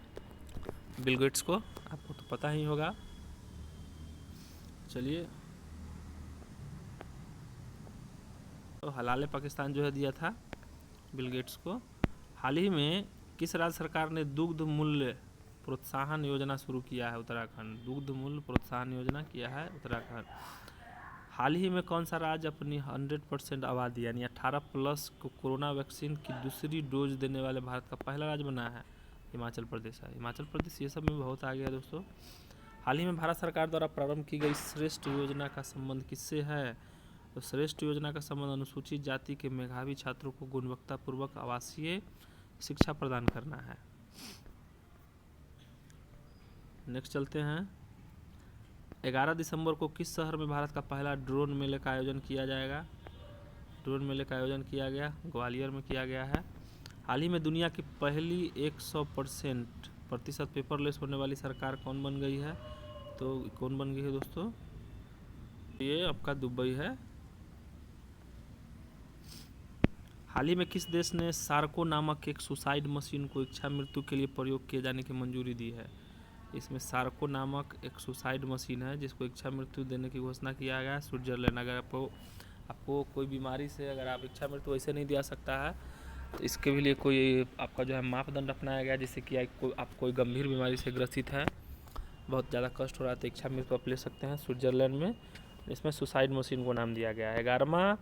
बिल गेट्स को, आपको तो पता ही होगा। चलिए, तो हलाले पाकिस्तान जो है दिया था बिल गेट्स को। हाल ही में किस राज्य सरकार ने दुग्ध मूल्य प्रोत्साहन योजना शुरू किया है? उत्तराखंड। दुग्ध मूल्य प्रोत्साहन योजना किया है उत्तराखंड। हाल ही में कौन सा राज्य अपनी 100% आबादी यानी 18+ को कोरोना वैक्सीन की दूसरी डोज देने वाले भारत का पहला राज्य बना है? हिमाचल प्रदेश है। हिमाचल प्रदेश ये सब में बहुत आगे है दोस्तों। हाल ही में भारत सरकार द्वारा प्रारंभ की गई श्रेष्ठ योजना का संबंध किससे है? तो श्रेष्ठ योजना का संबंध अनुसूचित जाति के मेधावी छात्रों को गुणवत्तापूर्वक आवासीय शिक्षा प्रदान करना है। नेक्स्ट चलते हैं। 11 दिसंबर को किस शहर में भारत का पहला ड्रोन मेले का आयोजन किया जाएगा? ड्रोन मेले का आयोजन किया गया, ग्वालियर में किया गया है। हाल ही में दुनिया की पहली 100% पेपरलेस होने वाली सरकार कौन बन गई है? तो कौन बन गई है दोस्तों? ये आपका दुबई है। हाल ही में किस देश ने सार्को नामक एक सुसाइड मशीन को इच्छा मृत्यु के लिए प्रयोग किए जाने की मंजूरी दी है? इसमें सार्को नामक एक सुसाइड मशीन है जिसको इच्छा मृत्यु देने की घोषणा किया गया है स्विट्जरलैंड। अगर आपको कोई बीमारी से अगर आप इच्छा मृत्यु वैसे नहीं दिया सकता है तो इसके भी लिए कोई आपका जो है मापदंड अपनाया गया, जिससे कि आप कोई गंभीर बीमारी से ग्रसित है, बहुत ज़्यादा कष्ट हो रहा है, तो इच्छा मृत्यु आप ले सकते हैं स्विट्जरलैंड में। इसमें सुसाइड मशीन को नाम दिया गया है। 11वां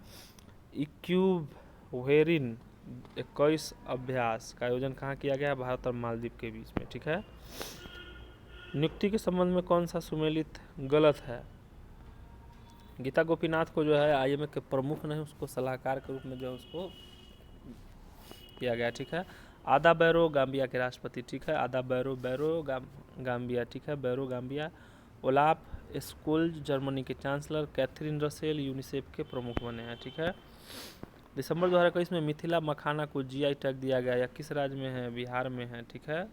इक्यूवेरिन 21 अभ्यास का आयोजन कहाँ किया गया है? भारत और मालदीव के बीच में। ठीक है, नियुक्ति के संबंध में कौन सा सुमेलित गलत है? गीता गोपीनाथ को जो है आईएमएफ के प्रमुख नहीं, उसको सलाहकार के रूप में जो है उसको किया गया। ठीक है, आदा बैरो गाम्बिया के राष्ट्रपति। ठीक है, आदा बैरो गाम्बिया। ठीक है, बैरो गाम्बिया। ओलाफ स्कोल्ज जर्मनी के चांसलर। कैथरीन रसेल यूनिसेफ के प्रमुख बने हैं। ठीक है, दिसंबर 2021 में मिथिला मखाना को जीआई टैग दिया गया, या किस राज्य में है? बिहार में है। ठीक है,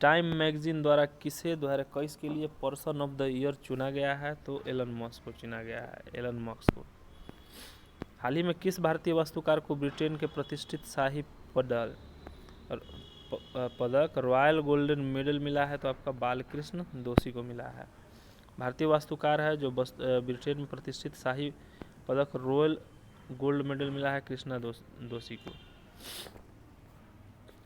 टाइम मैगजीन द्वारा किसे 2021 के लिए पर्सन ऑफ द ईयर चुना गया है? तो एलन मस्क को चुना गया है, एलन मस्क को। हाल ही में किस भारतीय वास्तुकार को ब्रिटेन के प्रतिष्ठित शाही पदक रॉयल गोल्डन मेडल मिला है? तो आपका बालकृष्ण दोषी को मिला है। भारतीय वास्तुकार है जो ब्रिटेन में प्रतिष्ठित शाही पदक रॉयल गोल्ड मेडल मिला है कृष्णा दोषी को।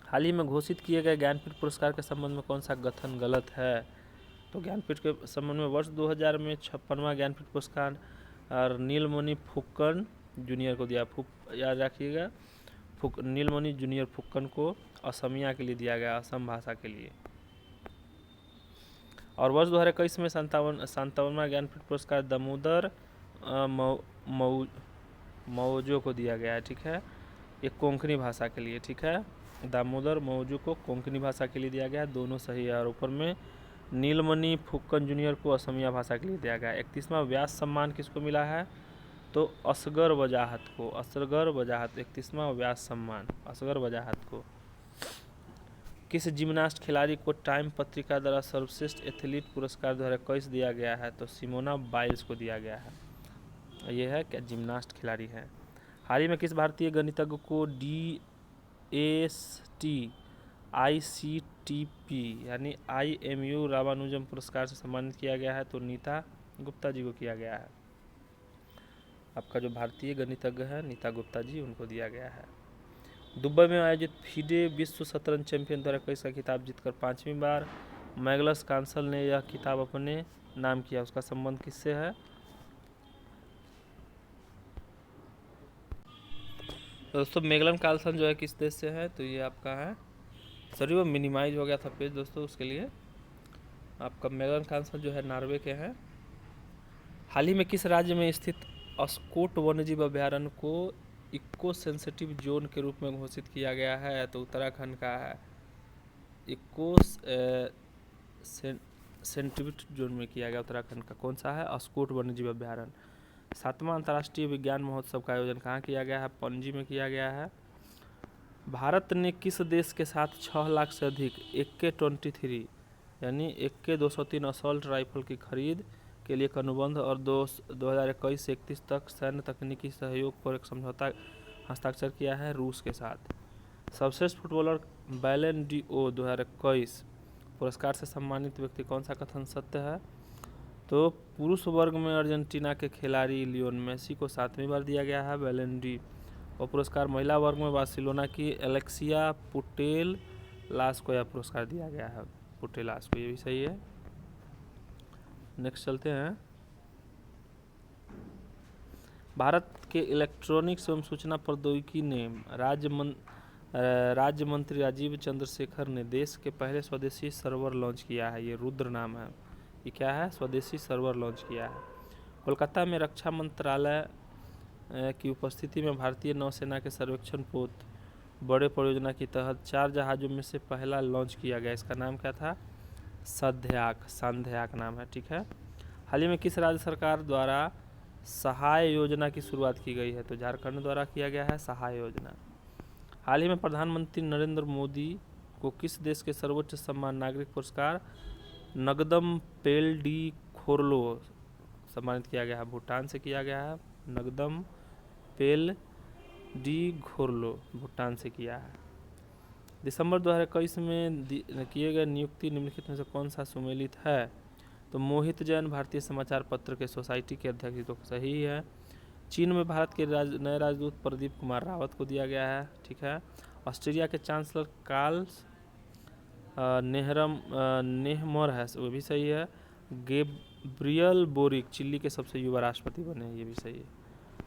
हाल ही में घोषित किए गए ज्ञानपीठ पुरस्कार के संबंध में कौन सा कथन गलत है? तो ज्ञानपीठ के संबंध में वर्ष 2000 में 56वां ज्ञानपीठ पुरस्कार और नीलमणि फुक्कन जूनियर को दिया। याद रखिएगा, नीलमणि जूनियर फुक्कन को असमिया के लिए दिया गया, असम भाषा के लिए। और वर्ष 2021 में 57वां ज्ञानपीठ पुरस्कार दामोदर मौजो को दिया गया है। ठीक है, ये कोंकणी भाषा के लिए। ठीक है, दामोदर मौजू को कोंकणी भाषा के लिए दिया गया है, दोनों सही है। और ऊपर में नीलमणि फुक्कन जूनियर को असमिया भाषा के लिए दिया गया है। 31वां व्यास सम्मान किसको मिला है? तो असगर वजाहत को, असगर वजाहत 31वां व्यास सम्मान असगर वजाहत को। किस जिम्नास्ट खिलाड़ी को टाइम पत्रिका द्वारा सर्वश्रेष्ठ एथलीट पुरस्कार 2021 दिया गया है? तो सिमोना बाइल्स को दिया गया है। यह है क्या जिम्नास्ट खिलाड़ी है। हाल ही में किस भारतीय गणितज्ञ को DST ICTP यानी IMU रामानुजम पुरस्कार से सम्मानित किया गया है? तो नीता गुप्ता जी को किया गया है। आपका जो भारतीय गणितज्ञ है नीता गुप्ता जी, उनको दिया गया है। दुबई में आयोजित फीडे विश्व शतरंज चैंपियन द्वारा इसका खिताब जीतकर 5वीं बार मैग्नस कार्लसन ने यह खिताब अपने नाम किया, उसका संबंध किससे है? दोस्तों मैग्नस कार्लसन जो है किस देश से है? तो ये आपका है, सॉरी वो मिनिमाइज हो गया था पेज दोस्तों, उसके लिए आपका मैग्नस कार्लसन जो है नॉर्वे के हैं। हाल ही में किस राज्य में स्थित अस्कोट वन्यजीव अभयारण्य को इको सेंसिटिव जोन के रूप में घोषित किया गया है? तो उत्तराखंड का है। इको सेंसिटिव जोन में किया गया उत्तराखंड का। कौन सा है? अस्कोट वन्यजीव अभयारण्य। 7वां अंतर्राष्ट्रीय विज्ञान महोत्सव का आयोजन कहाँ किया गया है? पणजी में किया गया है। भारत ने किस देश के साथ 6 लाख से अधिक AK-23 यानी AK-203 असॉल्ट राइफल की खरीद के लिए एक अनुबंध और 2021 से 31 तक सैन्य तकनीकी सहयोग पर एक समझौता हस्ताक्षर किया है रूस के साथ? सर्वश्रेष्ठ फुटबॉलर बैलन डी ओ 2021 पुरस्कार से सम्मानित व्यक्ति कौन सा कथन सत्य है? तो पुरुष वर्ग में अर्जेंटीना के खिलाड़ी लियोन मेसी को 7वीं बार दिया गया है बैलन डी और पुरस्कार महिला वर्ग में बार्सिलोना की एलेक्सिया पुटेलास को यह पुरस्कार दिया गया है, पुटेलास को। ये भी सही है। नेक्स्ट चलते हैं। भारत के इलेक्ट्रॉनिक्स एवं सूचना प्रौद्योगिकी ने राज्य मंत्री राजीव चंद्रशेखर ने देश के पहले स्वदेशी सर्वर लॉन्च किया है। ये रुद्र नाम है। ये क्या है? स्वदेशी सर्वर लॉन्च किया है। कोलकाता में रक्षा मंत्रालय की उपस्थिति में भारतीय नौसेना के सर्वेक्षण पोत बड़े परियोजना के तहत 4 जहाज़ों में से पहला लॉन्च किया गया। इसका नाम क्या था? सांध्याक नाम है, ठीक है। हाल ही में किस राज्य सरकार द्वारा सहाय योजना की शुरुआत की गई है? तो झारखंड द्वारा किया गया है सहाय योजना। हाल ही में प्रधानमंत्री नरेंद्र मोदी को किस देश के सर्वोच्च सम्मान नागरिक पुरस्कार नगदम पेल डी खोरलो सम्मानित किया गया है? भूटान से किया गया है। नगदम पेल डी घोरलो भूटान से किया है। दिसंबर 2021 में किए गए नियुक्ति निम्नलिखित में से कौन सा सुमेलित है? तो मोहित जैन भारतीय समाचार पत्र के सोसाइटी के अध्यक्ष, तो सही है। चीन में भारत के नए राजदूत प्रदीप कुमार रावत को दिया गया है, ठीक है। ऑस्ट्रेलिया के चांसलर कार्ल नेहमर है, वो भी सही है। गैब्रियल बोरिक चिली के सबसे युवा राष्ट्रपति बने हैं, ये भी सही है।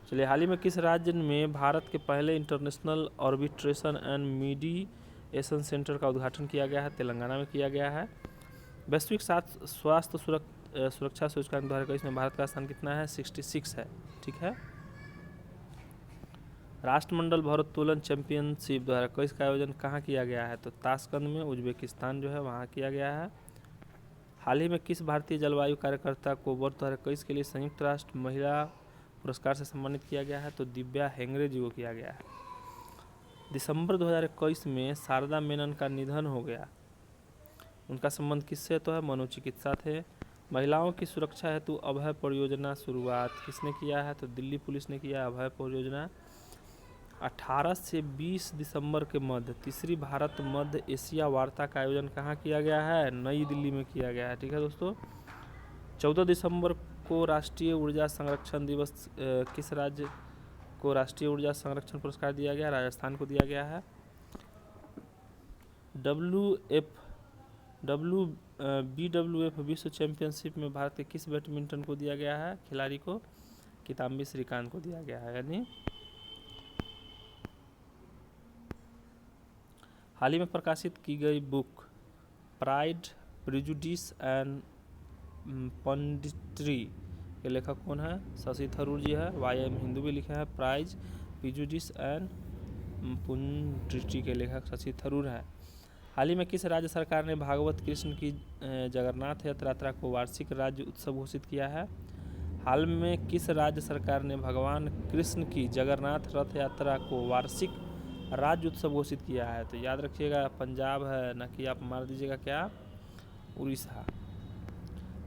चलिए, हाल ही में किस राज्य में भारत के पहले international arbitration and mediation centre का उद्घाटन किया गया है? तेलंगाना में किया गया है। वैश्विक स्वास्थ्य सुरक्षा सूचकांक 2021 में भारत का स्थान कितना है? 66 है, ठीक है। राष्ट्रमंडल भारोत्तोलन चैंपियनशिप 2021 का आयोजन कहाँ किया गया है? तो ताशकंद में, उज्बेकिस्तान जो है वहाँ किया गया है। हाल ही में किस भारतीय जलवायु कार्यकर्ता को वर्ष 2021 के लिए संयुक्त राष्ट्र महिला पुरस्कार से सम्मानित किया गया है? तो दिव्या हेंगरे जी को किया गया है। दिसंबर 2021 में शारदा मेनन का निधन हो गया, उनका संबंध किससे? तो है मनोचिकित्सा थे। महिलाओं की सुरक्षा हेतु अभय परियोजना शुरुआत किसने किया है? तो दिल्ली पुलिस ने किया अभय परियोजना। 18 से 20 दिसंबर के मध्य तीसरी भारत मध्य एशिया वार्ता का आयोजन कहाँ किया गया है? नई दिल्ली में किया गया है, ठीक है दोस्तों। 14 दिसंबर को राष्ट्रीय ऊर्जा संरक्षण दिवस किस राज्य को राष्ट्रीय ऊर्जा संरक्षण पुरस्कार दिया गया? राजस्थान को दिया गया है। BWF विश्व चैंपियनशिप में भारत के किस बैडमिंटन को दिया गया है खिलाड़ी को? किदाम्बी श्रीकांत को दिया गया है। यानी हाल ही में प्रकाशित की गई बुक प्राइड प्रिजुडिस एंड पंडिट्री के लेखक कौन है? शशि थरूर जी है। YM हिंदू भी लिखा है। प्राइज प्रिजुडिस एंड पंडिट्री के लेखक शशि थरूर है। हाल ही में किस राज्य सरकार ने भागवत कृष्ण की जगन्नाथ यात्रा को वार्षिक राज्य उत्सव घोषित किया है? हाल में किस राज्य सरकार ने भगवान कृष्ण की जगन्नाथ रथ यात्रा को वार्षिक राज्य उत्सव घोषित किया है? तो याद रखिएगा पंजाब है, ना कि आप मार दीजिएगा क्या? उड़ीसा।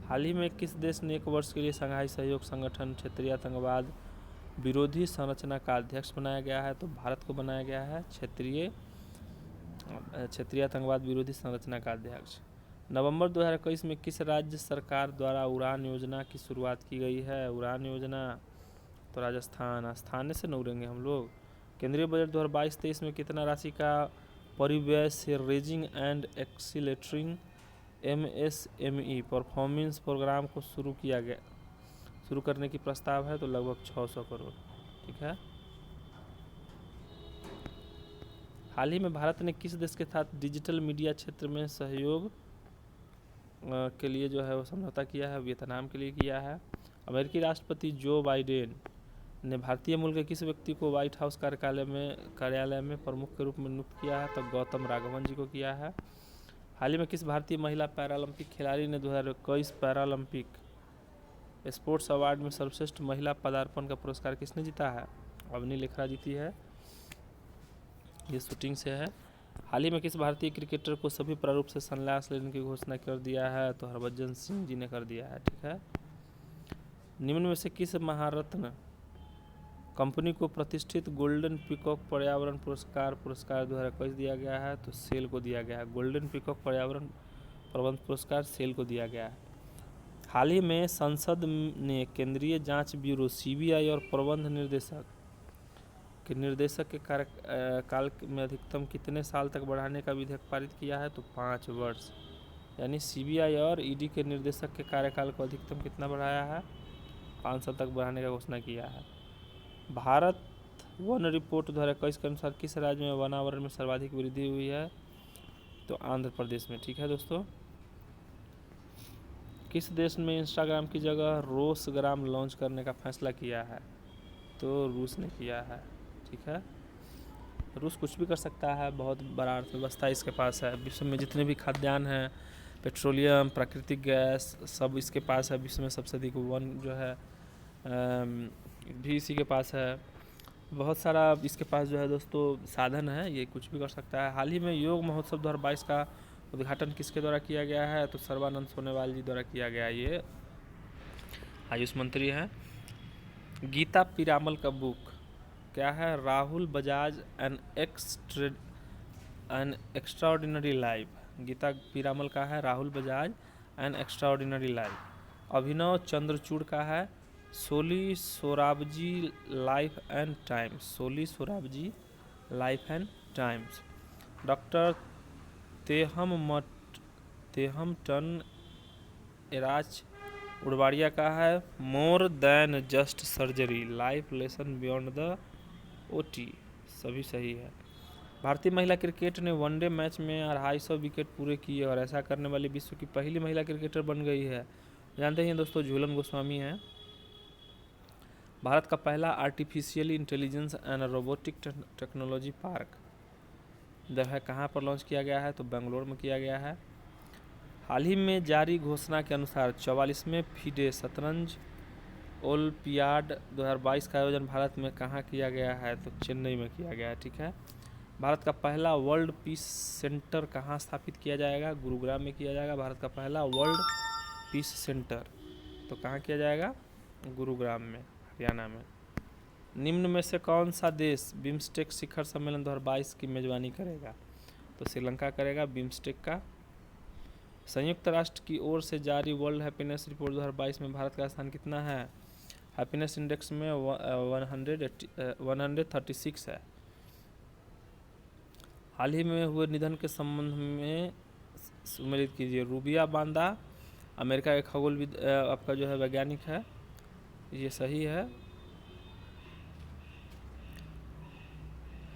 हाल ही में किस देश ने 1 वर्ष के लिए शंघाई सहयोग संगठन क्षेत्रीय आतंकवाद विरोधी संरचना का अध्यक्ष बनाया गया है? तो भारत को बनाया गया है क्षेत्रीय आतंकवाद विरोधी संरचना का अध्यक्ष। नवंबर 2021 में किस राज्य सरकार द्वारा उड़ान योजना की शुरुआत की गई है? उड़ान योजना तो राजस्थान, स्थान से न उड़ेंगे हम लोग। केंद्रीय बजट 2022-23 में कितना राशि का परिव्यय से raising and accelerating MSME performance programme को शुरू करने की प्रस्ताव है? तो लगभग 600 करोड़। ठीक है। हाल ही में भारत ने किस देश के साथ डिजिटल मीडिया क्षेत्र में सहयोग के लिए जो है वो समझौता किया है? वियतनाम के लिए किया है। अमेरिकी राष्ट्रपति जो बाइडेन ने भारतीय मूल के किस व्यक्ति को व्हाइट हाउस कार्यालय में प्रमुख के रूप में नियुक्त किया है? तो गौतम राघवन जी को किया है। हाल ही में किस भारतीय महिला पैरालंपिक खिलाड़ी ने 2021 पैरालंपिक स्पोर्ट्स अवार्ड में सर्वश्रेष्ठ महिला पदार्पण का पुरस्कार किसने जीता है? अवनी लेखरा जीती है। ये शूटिंग से है। हाल ही में किस भारतीय क्रिकेटर को सभी प्रारूप से संन्यास लेने की घोषणा कर दिया है? तो हरभजन सिंह जी ने कर दिया है। ठीक है। निम्न में से किस महारत्न कंपनी को प्रतिष्ठित गोल्डन पीकॉक पर्यावरण पुरस्कार 2021 दिया गया है? तो सेल को दिया गया है। गोल्डन पीकॉक पर्यावरण प्रबंध पुरस्कार सेल को दिया गया है। हाल ही में संसद ने केंद्रीय जांच ब्यूरो CBI और प्रबंध निर्देशक के कार्यकाल में अधिकतम कितने साल तक बढ़ाने का विधेयक पारित किया है? तो 5 वर्ष। यानी CBI और ED के निर्देशक के कार्यकाल को अधिकतम कितना बढ़ाया है? 5 साल तक बढ़ाने का घोषणा किया है। भारत वन रिपोर्ट 2021 के अनुसार किस राज्य में वनावरण में सर्वाधिक वृद्धि हुई है? तो आंध्र प्रदेश में। ठीक है दोस्तों। किस देश ने इंस्टाग्राम की जगह रोसग्राम लॉन्च करने का फैसला किया है? तो रूस ने किया है। ठीक है। रूस कुछ भी कर सकता है, बहुत बड़ा अर्थव्यवस्था इसके पास है। विश्व में जितने भी खाद्यान्न हैं, पेट्रोलियम, प्राकृतिक गैस, सब इसके पास है। विश्व में सबसे अधिक वन जो है भी इसी के पास है। बहुत सारा इसके पास जो है दोस्तों साधन है, ये कुछ भी कर सकता है। हाल ही में योग महोत्सव 2022 का उद्घाटन किसके द्वारा किया गया है? तो सर्बानंद सोनोवाल जी द्वारा किया गया। ये आयुष मंत्री हैं। गीता पीरामल का बुक क्या है? Rahul Bajaj an extraordinary life. Gita Piramal का है Rahul Bajaj an extraordinary life. Abhinav Chandrachud का है Soli Sorabjee life and times. Soli Sorabjee life and times. Doctor Tehemton Erach Udwadia का है more than just surgery life lesson beyond the OT। सभी सही है। भारतीय महिला क्रिकेट ने वनडे मैच में 250 विकेट पूरे किए और ऐसा करने वाली विश्व की पहली महिला क्रिकेटर बन गई है। जानते हैं दोस्तों, झूलन गोस्वामी हैं। भारत का पहला artificial intelligence and robotic technology park जो है कहाँ पर लॉन्च किया गया है? तो बेंगलोर में किया गया है। हाल ही में जारी घोषणा के अनुसार 44वें FIDE शतरंज ओलंपियाड 2022 का आयोजन भारत में कहाँ किया गया है? तो चेन्नई में किया गया है। ठीक है। भारत का पहला वर्ल्ड पीस सेंटर कहाँ स्थापित किया जाएगा? गुरुग्राम में किया जाएगा। भारत का पहला वर्ल्ड पीस सेंटर तो कहाँ किया जाएगा? गुरुग्राम में, हरियाणा में। निम्न में से कौन सा देश बिम्स्टेक शिखर सम्मेलन 2022 की मेजबानी करेगा? तो श्रीलंका करेगा बिम्स्टेक का। संयुक्त राष्ट्र की ओर से जारी वर्ल्ड हैप्पीनेस रिपोर्ट 2022 में भारत का स्थान कितना है? हैप्पीनेस इंडेक्स में 136 है। हाल ही में हुए निधन के संबंध में सम्मिलित कीजिए। रूबिया बांदा अमेरिका के खगोलविद आपका जो है वैज्ञानिक है, ये सही है।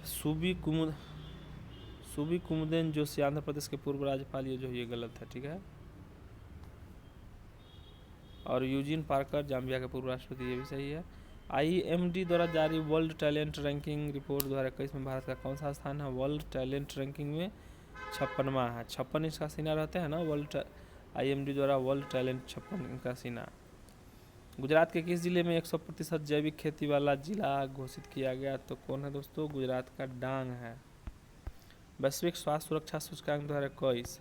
सुबी कुमुदेन जोशी आंध्र प्रदेश के पूर्व राज्यपाल, ये गलत है। ठीक है। और यूजिन पार्कर जाम्बिया के पूर्व राष्ट्रपति, ये भी सही है। IMD द्वारा जारी वर्ल्ड टैलेंट रैंकिंग रिपोर्ट 2021 में भारत का कौन सा स्थान है? वर्ल्ड टैलेंट रैंकिंग में 56वां है। 56 इसका सीना रहते हैं ना। IMD द्वारा वर्ल्ड टैलेंट 56 इनका सीना। गुजरात के किस जिले में 100% जैविक खेती वाला जिला घोषित किया गया? तो कौन है दोस्तों? गुजरात का डांग है। वैश्विक स्वास्थ्य सुरक्षा सूचकांक 2021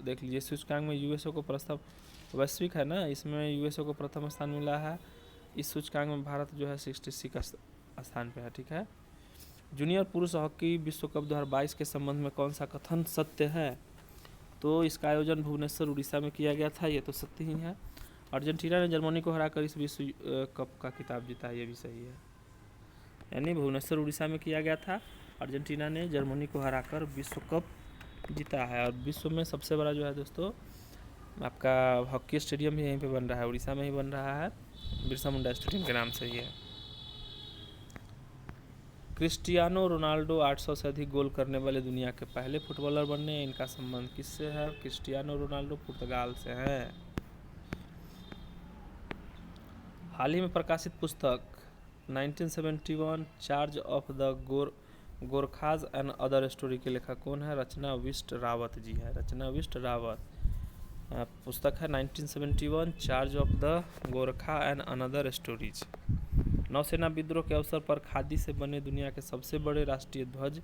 देख लीजिए। सूचकांक में USA को प्रथम, वैश्विक है ना, इसमें USA को प्रथम स्थान मिला है। इस सूचकांक में भारत जो है 66 स्थान पे है। ठीक है। जूनियर पुरुष हॉकी विश्व कप 2022 के संबंध में कौन सा कथन सत्य है? तो इसका आयोजन भुवनेश्वर उड़ीसा में किया गया था, ये तो सत्य ही है। अर्जेंटीना ने जर्मनी को हराकर इस विश्व कप का खिताब जीता, ये भी सही है। यानी भुवनेश्वर उड़ीसा में किया गया था। अर्जेंटीना ने जर्मनी को हराकर विश्व कप जीता है। और विश्व में सबसे बड़ा जो है दोस्तों आपका हॉकी स्टेडियम भी यहीं पे बन रहा है, उड़ीसा में ही बन रहा है, बिरसा मुंडा स्टेडियम के नाम से ही है। क्रिस्टियानो रोनाल्डो 800 से अधिक गोल करने वाले दुनिया के पहले फुटबॉलर बनने, इनका संबंध किससे है? क्रिस्टियानो रोनाल्डो पुर्तगाल से हैं। हाल ही में प्रकाशित पुस्तक 1971 charge of the Gorkhas and other story के लेखक कौन है? रचना विष्ट रावत जी है, रचना विष्ट रावत। पुस्तक है 1971 charge of the Gorkha and another stories. नौसेना विद्रोह के अवसर पर खादी से बने दुनिया के सबसे बड़े राष्ट्रीय ध्वज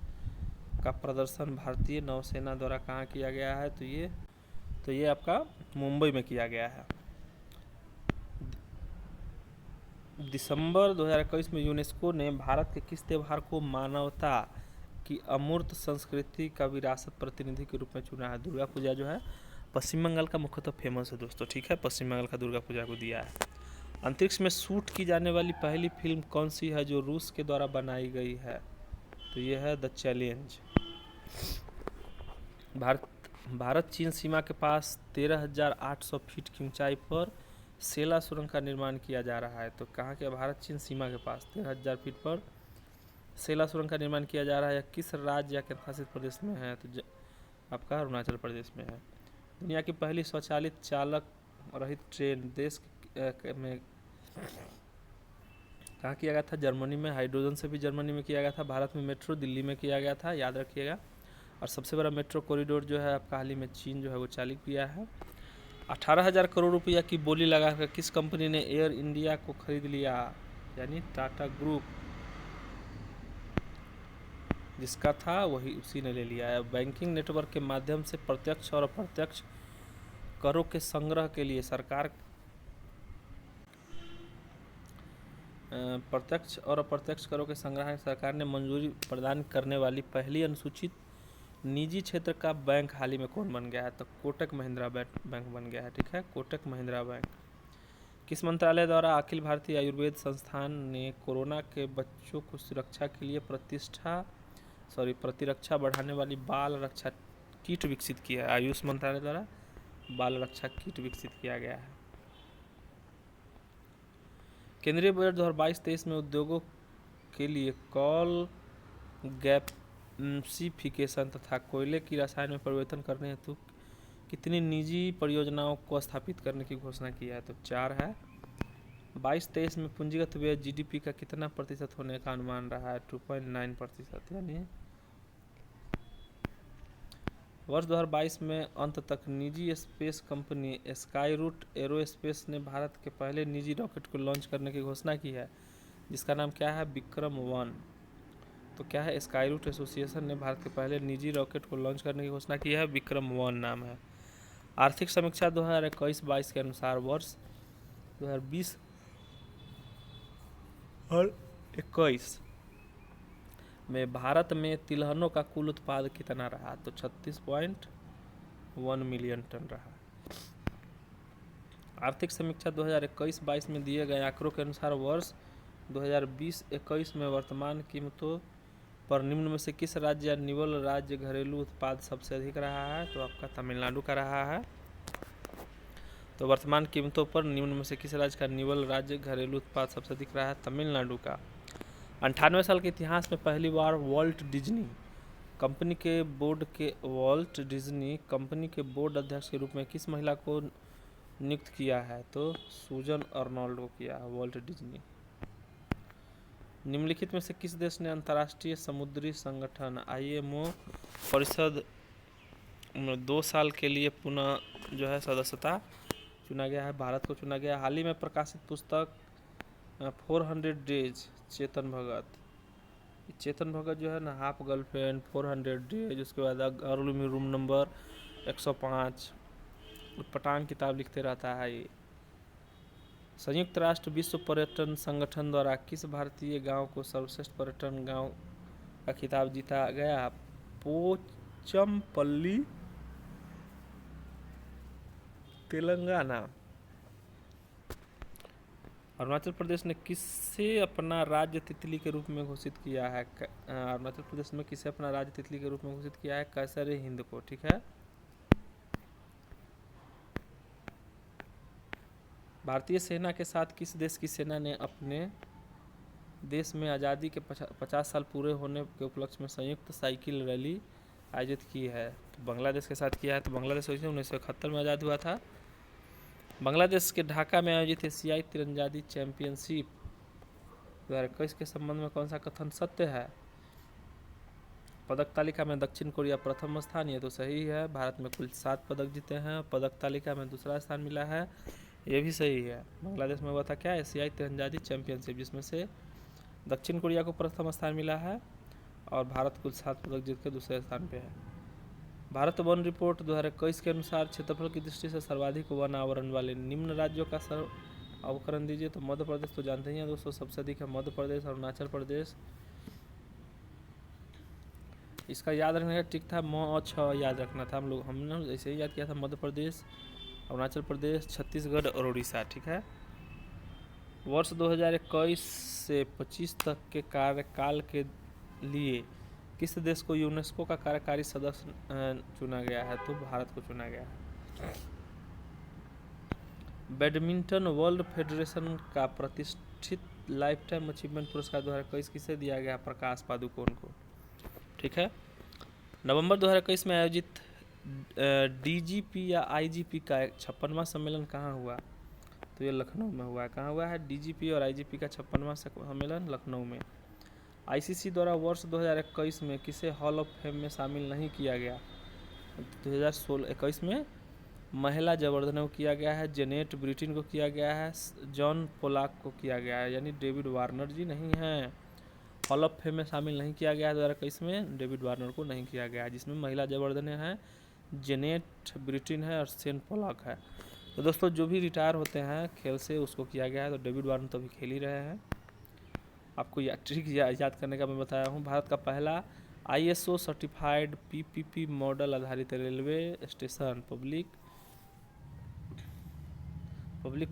का प्रदर्शन भारतीय नौसेना द्वारा कहाँ किया गया है? तो ये आपका मुंबई में किया गया है। दिसंबर 2021 में यूनेस्को ने भारत के किस त्योहार को मानवता की अमूर्त संस्कृति का विरासत प्रतिनिधि के रूप में चुना है? दुर्गा पूजा जो है पश्चिम बंगाल का मुख्यतः फेमस है दोस्तों, ठीक है, पश्चिम बंगाल का दुर्गा पूजा को दिया है। अंतरिक्ष में शूट की जाने वाली पहली फिल्म कौन सी है जो रूस के द्वारा बनाई गई है? तो ये है द चैलेंज। भारत चीन सीमा के पास 13,800 फीट की ऊंचाई पर सेला सुरंग का निर्माण किया जा रहा है। तो कहाँ के? भारत चीन सीमा के पास 13,000 फीट पर सेला सुरंग का निर्माण किया जा रहा है। किस राज्य या केंद्रशासित प्रदेश में है? तो आपका अरुणाचल प्रदेश में है। दुनिया की पहली स्वचालित चालक रहित ट्रेन देश में कहाँ किया गया था? जर्मनी में। हाइड्रोजन से भी जर्मनी में किया गया था। भारत में मेट्रो दिल्ली में किया गया था, याद रखिएगा। और सबसे बड़ा मेट्रो कॉरिडोर जो है आपका हाल ही में चीन जो है वो चालू किया है। 18,000 करोड़ रुपया की बोली लगाकर किस कंपनी ने एयर इंडिया को खरीद लिया? यानी टाटा ग्रुप जिसका था वही उसी ने ले लिया है। बैंकिंग नेटवर्क के माध्यम से प्रत्यक्ष और अप्रत्यक्ष करों के संग्रह के लिए प्रत्यक्ष और अप्रत्यक्ष करों के संग्रह सरकार ने मंजूरी प्रदान करने वाली पहली अनुसूचित निजी क्षेत्र का बैंक हाल ही में कौन बन गया है? तो कोटक महिंद्रा बैंक बन गया है, ठीक है, कोटक महिंद्रा बैंक। किस मंत्रालय द्वारा अखिल भारतीय आयुर्वेद संस्थान ने कोरोना के बच्चों को सुरक्षा के लिए प्रतिरक्षा बढ़ाने वाली बाल रक्षा किट विकसित किया है? आयुष मंत्रालय द्वारा बाल रक्षा किट विकसित किया गया है। केंद्रीय बजट 2022-23 में उद्योगों के लिए कॉल गैसिफिकेशन तथा कोयले की रसायन में परिवर्तन करने हेतु कितनी निजी परियोजनाओं को स्थापित करने की घोषणा की है? तो 4 है। 22-23 में पूंजीगत व्यय जीडीपी का कितना प्रतिशत होने का अनुमान रहा है? 2.9%। यानी वर्ष 2022 में अंत तक निजी स्पेस कंपनी स्काईरूट एरोस्पेस ने भारत के पहले निजी रॉकेट को लॉन्च करने की घोषणा की है, जिसका नाम क्या है? विक्रम-1। तो क्या है? स्काईरूट एसोसिएशन ने भारत के पहले निजी रॉकेट को लॉन्च करने की घोषणा की है, विक्रम-1 नाम है। आर्थिक समीक्षा 2021-22 के अनुसार वर्ष 2020 और 21 में भारत में तिलहनों का कुल उत्पाद कितना रहा? तो 36.1 मिलियन टन रहा। आर्थिक समीक्षा 2021-22 में दिए गए आंकड़ों के अनुसार वर्ष 2020-21 में वर्तमान कीमतों पर निम्न में से किस राज्य या निवल राज्य घरेलू उत्पाद सबसे अधिक रहा है? तो आपका तमिलनाडु का रहा है। तो वर्तमान कीमतों पर निम्न में से किस राज्य का निवल राज्य घरेलू उत्पाद सबसे अधिक रहा है? तमिलनाडु का। 98 साल के इतिहास में पहली बार वॉल्ट डिज्नी कंपनी के बोर्ड अध्यक्ष के रूप में किस महिला को नियुक्त किया है? तो सूजन अर्नोल्ड को किया है, वॉल्ट डिज्नी। निम्नलिखित में से किस देश ने अंतर्राष्ट्रीय समुद्री संगठन IMO परिषद में 2 साल के लिए पुनः जो है सदस्यता चुना गया है? भारत को चुना गया। हाल ही में प्रकाशित पुस्तक 400 डेज चेतन भगत जो है ना, हाफ गर्लफ्रेंड, 400 डेज, उसके बाद अर्ली में रूम नंबर 105 उटपटांग किताब लिखते रहता है ये। संयुक्त राष्ट्र विश्व पर्यटन संगठन द्वारा किस भारतीय गांव को सर्वश्रेष्ठ पर्यटन गांव का खिताब जीता गया? पोचमपल्ली, तेलंगाना। अरुणाचल प्रदेश ने किसे अपना राज्य तितली के रूप में घोषित किया है? अरुणाचल प्रदेश में किसे अपना राज्य तितली के रूप में घोषित किया है? कैसर हिंद को। ठीक है। भारतीय सेना के साथ किस देश की सेना ने अपने देश में आज़ादी के 50 साल पूरे होने के उपलक्ष्य में संयुक्त साइकिल रैली आयोजित की है? तो बांग्लादेश के साथ किया है। तो बांग्लादेश 1971 में आज़ाद हुआ था। बांग्लादेश के ढाका में आयोजित एशियाई तीरंदाजी चैंपियनशिप 2021 के संबंध में कौन सा कथन सत्य है? पदक तालिका में दक्षिण कोरिया प्रथम स्थान, ये तो सही है। भारत में कुल 7 पदक जीते हैं। पदक तालिका में दूसरा स्थान मिला है, ये भी सही है। बांग्लादेश में हुआ था क्या? एशियाई तीरंदाजी चैंपियनशिप, जिसमें से दक्षिण कोरिया को प्रथम स्थान मिला है और भारत कुल 7 पदक जीत के दूसरे स्थान पे है। भारत वन रिपोर्ट 2021 के अनुसार क्षेत्रफल की दृष्टि से सर्वाधिक वन आवरण वाले निम्न राज्यों का अवकरण दीजिए। तो मध्य प्रदेश तो जानते ही हैं दोस्तों, सबसे अधिक है मध्य प्रदेश, अरुणाचल प्रदेश। इसका याद रखने का ट्रिक था, याद रखना था। हमने ऐसे ही याद किया था, मध्य प्रदेश, अरुणाचल प्रदेश, छत्तीसगढ़ और उड़ीसा। ठीक है। वर्ष 2021 से 25 तक के कार्यकाल के लिए किस देश को यूनेस्को का कार्यकारी सदस्य चुना गया है? तो भारत को चुना गया है। बैडमिंटन वर्ल्ड फेडरेशन का प्रतिष्ठित लाइफ टाइम अचीवमेंट पुरस्कार 2021 किसे दिया गया? प्रकाश पादुकोण को। ठीक है। नवंबर 2021 में आयोजित डीजीपी या आईजीपी का 56वां सम्मेलन कहाँ हुआ? तो ये लखनऊ में हुआ है। कहाँ हुआ है? डीजीपी और आईजीपी का 56वां सम्मेलन लखनऊ में। आईसीसी द्वारा वर्ष 2021 में किसे हॉल ऑफ फेम में शामिल नहीं किया गया? 2021 में महिला जबरदनों को किया गया है, जेनेट ब्रिटिन को किया गया है, जॉन पोलाक को किया गया है, यानी डेविड वार्नर जी नहीं हैं। हॉल ऑफ फेम में शामिल नहीं किया गया है 2021 में, डेविड वार्नर को नहीं किया गया है, जिसमें महिला जबरदने हैं, जेनेट ब्रिटिन है और शेन पोलाक है। तो दोस्तों जो भी रिटायर होते हैं खेल से उसको किया गया है। तो डेविड वार्नर तो अभी खेल ही रहे हैं। आपको ट्रिक याद करने का मैं बताया हूँ। भारत का पहला आईएसओ सर्टिफाइड पीपीपी मॉडल आधारित railway station public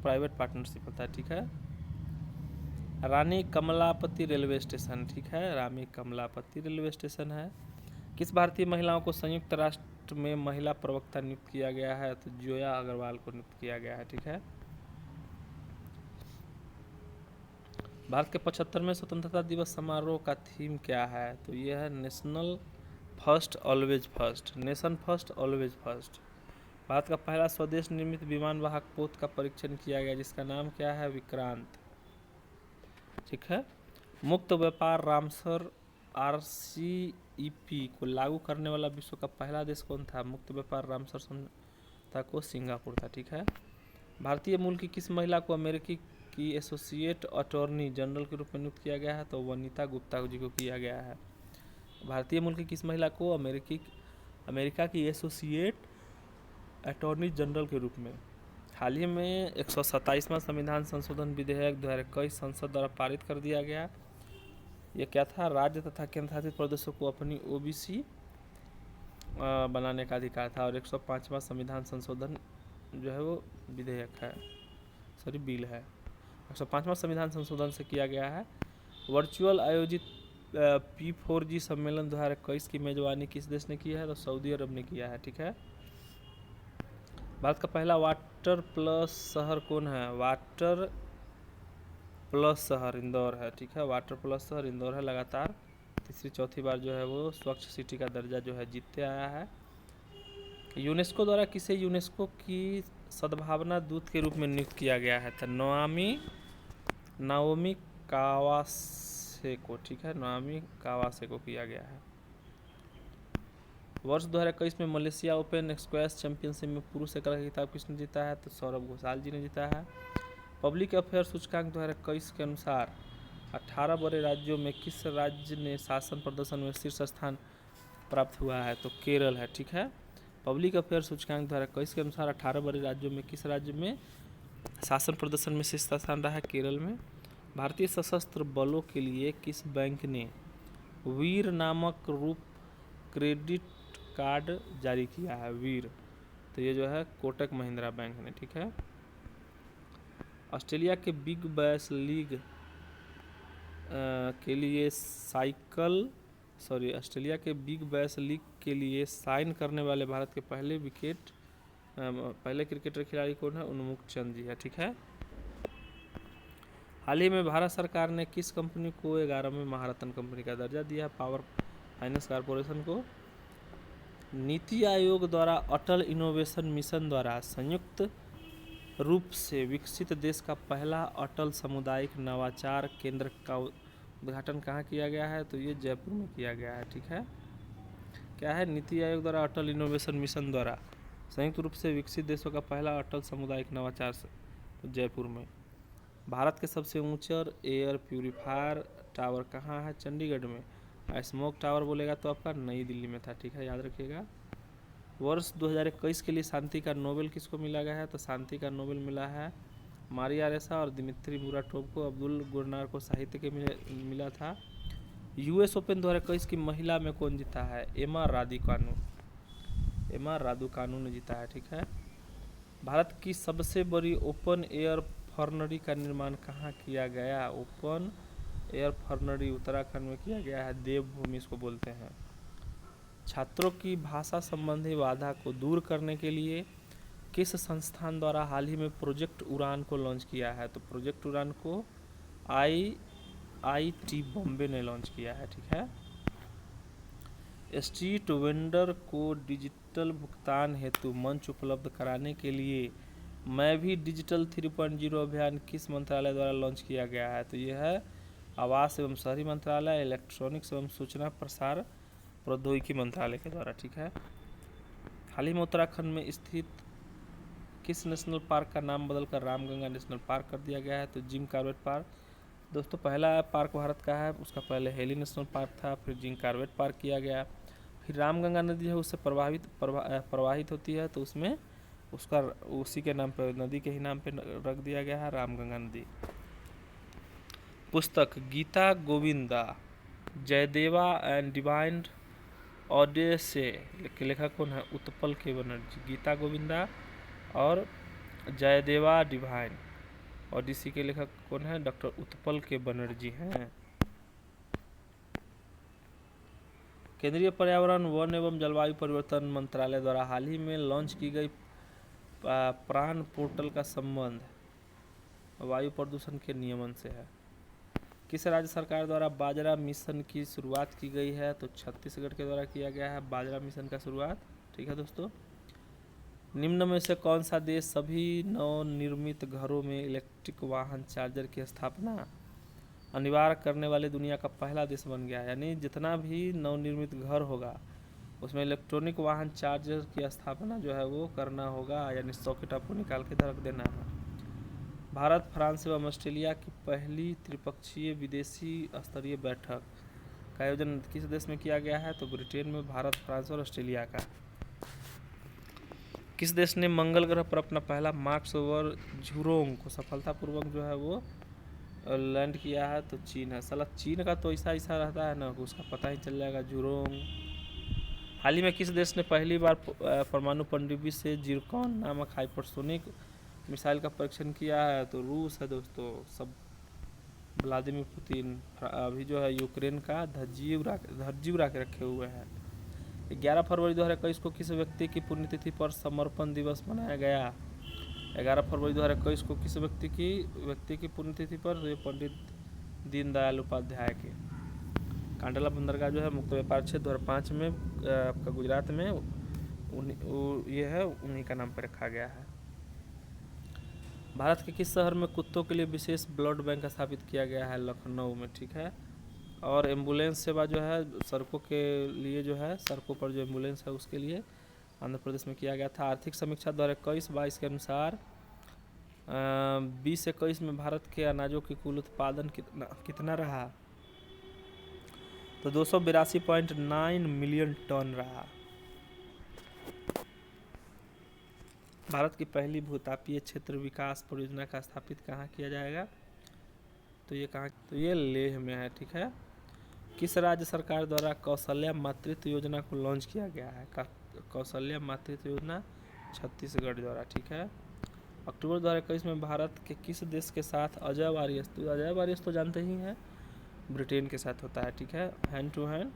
private partnership होता है। ठीक है। रानी कमलापति रेलवे स्टेशन। ठीक है, रानी कमलापति रेलवे स्टेशन है। किस भारतीय महिलाओं को संयुक्त राष्ट्र में महिला प्रवक्ता नियुक्त किया गया है? तो जोया अग्रवाल को नियुक्त किया गया है। ठीक है। भारत के 75वें स्वतंत्रता दिवस समारोह का थीम क्या है? तो यह है national first always first, nation first always first. Bharat का पहला स्वदेश निर्मित विमान वाहक पोत का परीक्षण किया गया, जिसका नाम क्या है? विक्रांत। ठीक है। मुक्त व्यापार रामसर आरसीईपी को लागू करने वाला विश्व का पहला देश कौन था? मुक्त व्यापार रामसर समझौता को सिंगापुर था। ठीक है। भारतीय मूल की किस महिला को अमेरिकी की एसोसिएट अटॉर्नी जनरल के रूप में नियुक्त किया गया है? तो वनीता गुप्ता जी को किया गया है। भारतीय मूल की किस महिला को अमेरिका की एसोसिएट अटॉर्नी जनरल के रूप में? हाल ही में 127वां संविधान संशोधन विधेयक 2021 संसद द्वारा पारित कर दिया गया। ये क्या था? राज्य तथा केंद्र शासित प्रदेशों को अपनी ओबीसी बनाने का अधिकार था। और 105वां संविधान संशोधन जो है वो विधेयक है, सॉरी बिल है। 105वां संविधान संशोधन से किया गया है। वर्चुअल आयोजित P4G सम्मेलन 2021 की मेजबानी किस देश ने की है? तो सऊदी अरब ने किया है। ठीक है। भारत का पहला वाटर प्लस शहर कौन है? वाटर प्लस शहर इंदौर है। ठीक है। वाटर प्लस शहर इंदौर है। लगातार तीसरी चौथी बार जो है वो स्वच्छ सिटी का दर्जा जो है जीतते आया है। यूनेस्को द्वारा किसे यूनेस्को की सद्भावना दूत के रूप में नियुक्त किया गया है? तो नाओमी कावासे को। ठीक है, नाओमी कावासे को किया गया है। वर्ष 2021 में मलेशिया ओपन स्क्वैश चैंपियनशिप में पुरुष एकल का खिताब किसने जीता है? तो सौरभ घोषाल जी ने जीता है। पब्लिक अफेयर सूचकांक 2021 के अनुसार 18 बड़े राज्यों में किस राज्य ने शासन प्रदर्शन में शीर्ष स्थान प्राप्त हुआ है? तो केरल है। ठीक है। पब्लिक अफेयर सूचकांक 2021 के अनुसार 18 बड़े राज्यों में किस राज्य में शासन प्रदर्शन में शीर्ष स्थान रहा है? केरल में। भारतीय सशस्त्र बलों के लिए किस बैंक ने वीर नामक रूप क्रेडिट कार्ड जारी किया है? वीर, तो ये जो है कोटक महिंद्रा बैंक ने। ठीक है। ऑस्ट्रेलिया के बिग बैश लीग के लिए ऑस्ट्रेलिया के बिग बैश लीग के लिए साइन करने वाले भारत के पहले क्रिकेटर खिलाड़ी कौन है? उन्मुक्त चंद जी है। ठीक है। हाल ही में भारत सरकार ने किस कंपनी को 11वें महारत्न कंपनी का दर्जा दिया? पावर फाइनेंस कॉर्पोरेशन को। नीति आयोग द्वारा अटल इनोवेशन मिशन द्वारा संयुक्त रूप से विकसित देश का पहला अटल सामुदायिक नवाचार केंद्र का उद्घाटन कहाँ किया गया है? तो ये जयपुर में किया गया है। ठीक है। क्या है? नीति आयोग द्वारा अटल इनोवेशन मिशन द्वारा संयुक्त रूप से विकसित देशों का पहला अटल सामुदायिक नवाचार तो जयपुर में। भारत के सबसे ऊंचा एयर प्यूरीफायर टावर कहाँ है? चंडीगढ़ में। स्मोक टावर बोलेगा तो आपका नई दिल्ली में था। ठीक है, याद रखिएगा। वर्ष 2021 के लिए शांति का नोबेल किसको मिला गया है? तो शांति का नोबेल मिला है मारिया रेसा और दिमित्री मुराटोव को। अब्दुल गुरनार को साहित्य के मिला था। यूएस ओपन 2021 की महिला में कौन जीता है? एमा रादुकानु ने जीता है। ठीक है। भारत की सबसे बड़ी ओपन एयर फर्नरी का निर्माण कहाँ किया गया? ओपन एयर फर्नरी उत्तराखंड में किया गया है। देवभूमि इसको बोलते हैं। छात्रों की भाषा संबंधी बाधा को दूर करने के लिए किस संस्थान द्वारा हाल ही में प्रोजेक्ट उड़ान को लॉन्च किया है? तो प्रोजेक्ट उड़ान को IIT बॉम्बे ने लॉन्च किया है। ठीक है। स्ट्रीट वेंडर को डिजिटल भुगतान हेतु मंच उपलब्ध कराने के लिए मैं भी डिजिटल 3.0 अभियान किस मंत्रालय द्वारा लॉन्च किया गया है? तो यह है आवास एवं शहरी मंत्रालय, इलेक्ट्रॉनिक्स एवं सूचना प्रसार प्रौद्योगिकी मंत्रालय के द्वारा। ठीक है। हाल ही में उत्तराखंड में स्थित किस नेशनल पार्क का नाम बदलकर रामगंगा नेशनल पार्क कर दिया गया है? तो जिम कॉर्बेट पार्क। दोस्तों, पहला पार्क भारत का है, उसका पहले हेली नेशनल पार्क था, फिर जिम कॉर्बेट पार्क किया गया, फिर रामगंगा नदी है उससे प्रवाहित होती है, तो उसमें उसका उसी के नाम पर, नदी के ही नाम पे रख दिया गया है रामगंगा नदी। पुस्तक गीता गोविंदा जयदेवा एंड डिवाइन ओडेसे के लेखक कौन है? उत्पल के बनर्जी। गीता गोविंदा और जयदेवा डिवाइन ओडिसी के लेखक कौन है? डॉक्टर उत्पल के बनर्जी हैं। केंद्रीय पर्यावरण वन एवं जलवायु परिवर्तन मंत्रालय द्वारा हाल ही में लॉन्च की गई प्राण पोर्टल का संबंध वायु प्रदूषण के नियमन से है। किस राज्य सरकार द्वारा बाजरा मिशन की शुरुआत की गई है? तो छत्तीसगढ़ के द्वारा किया गया है बाजरा मिशन का शुरुआत। ठीक है दोस्तों। निम्न में से कौन सा देश सभी नवनिर्मित घरों में इलेक्ट्रिक वाहन चार्जर की स्थापना अनिवार्य करने वाले दुनिया का पहला देश बन गया है? यानी जितना भी नवनिर्मित घर होगा उसमें इलेक्ट्रॉनिक वाहन चार्जर की स्थापना जो है वो करना होगा, यानी सॉकेट आपको निकाल के रख देना है। भारत, फ्रांस एवं ऑस्ट्रेलिया की पहली त्रिपक्षीय विदेशी स्तरीय बैठक का आयोजन किस देश में किया गया है? तो ब्रिटेन में। भारत, फ्रांस और ऑस्ट्रेलिया का। किस देश ने मंगल ग्रह पर अपना पहला मार्स रोवर झुरोंग को सफलतापूर्वक जो है वो लैंड किया है? तो चीन है। साला चीन का तो ऐसा रहता है ना, उसका पता ही चल जाएगा, झुरोंग। हाल ही में किस देश ने पहली बार परमाणु पनडुब्बी से जिरकॉन नामक हाइपरसोनिक मिसाइल का परीक्षण किया है? तो रूस है दोस्तों। सब व्लादिमीर पुतिन अभी जो है यूक्रेन का धज्जी उड़ा के रखे हुए हैं। 11 फरवरी 2021 को किस व्यक्ति की पुण्यतिथि पर समर्पण दिवस मनाया गया? 11 फरवरी 2021 को किस व्यक्ति की पुण्यतिथि पर? पंडित दीनदयाल उपाध्याय के। कांडला बंदरगाह जो है मुक्त व्यापार क्षेत्र 2005 में आपका गुजरात में ये है, उन्हीं का नाम पर रखा गया है। भारत के किस शहर में कुत्तों के लिए विशेष ब्लड बैंक स्थापित किया गया है? लखनऊ में। ठीक है। और एम्बुलेंस सेवा जो है सड़कों के लिए जो है, सड़कों पर जो एम्बुलेंस है उसके लिए आंध्र प्रदेश में किया गया था। आर्थिक समीक्षा 2021-22 के अनुसार 2021 में भारत के अनाजों की कुल उत्पादन कितना रहा? तो 282.9 मिलियन टन रहा। भारत की पहली भूतापीय क्षेत्र विकास परियोजना का स्थापित कहाँ किया जाएगा? तो ये लेह में है। ठीक है। किस राज्य सरकार द्वारा कौशल्या मातृत्व योजना को लॉन्च किया गया है? कौशल्या मातृत्व योजना छत्तीसगढ़ द्वारा। ठीक है। अक्टूबर 2021 में भारत के किस देश के साथ अजय वारियस, तो अजय वारियस तो जानते ही हैं, ब्रिटेन के साथ होता है, ठीक है। हैंड टू हैंड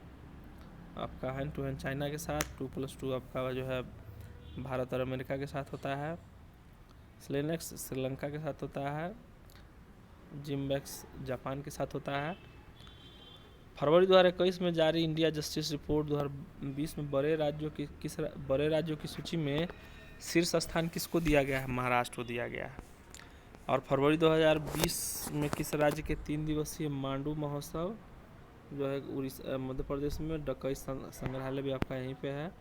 चाइना के साथ, 2+2 आपका जो है भारत और अमेरिका के साथ होता है। स्लेनेक्स श्रीलंका के साथ होता है। जिम्बैक्स जापान के साथ होता है। फरवरी 2021 में जारी इंडिया जस्टिस रिपोर्ट 2020 में बड़े राज्यों की सूची में शीर्ष स्थान किसको दिया गया है? महाराष्ट्र को दिया गया है। और फरवरी 2020 में किस राज्य के 3 दिवसीय मांडू महोत्सव जो है उड़ीसा मध्य प्रदेश में, डकई संग्रहालय भी आपका यहीं पे है।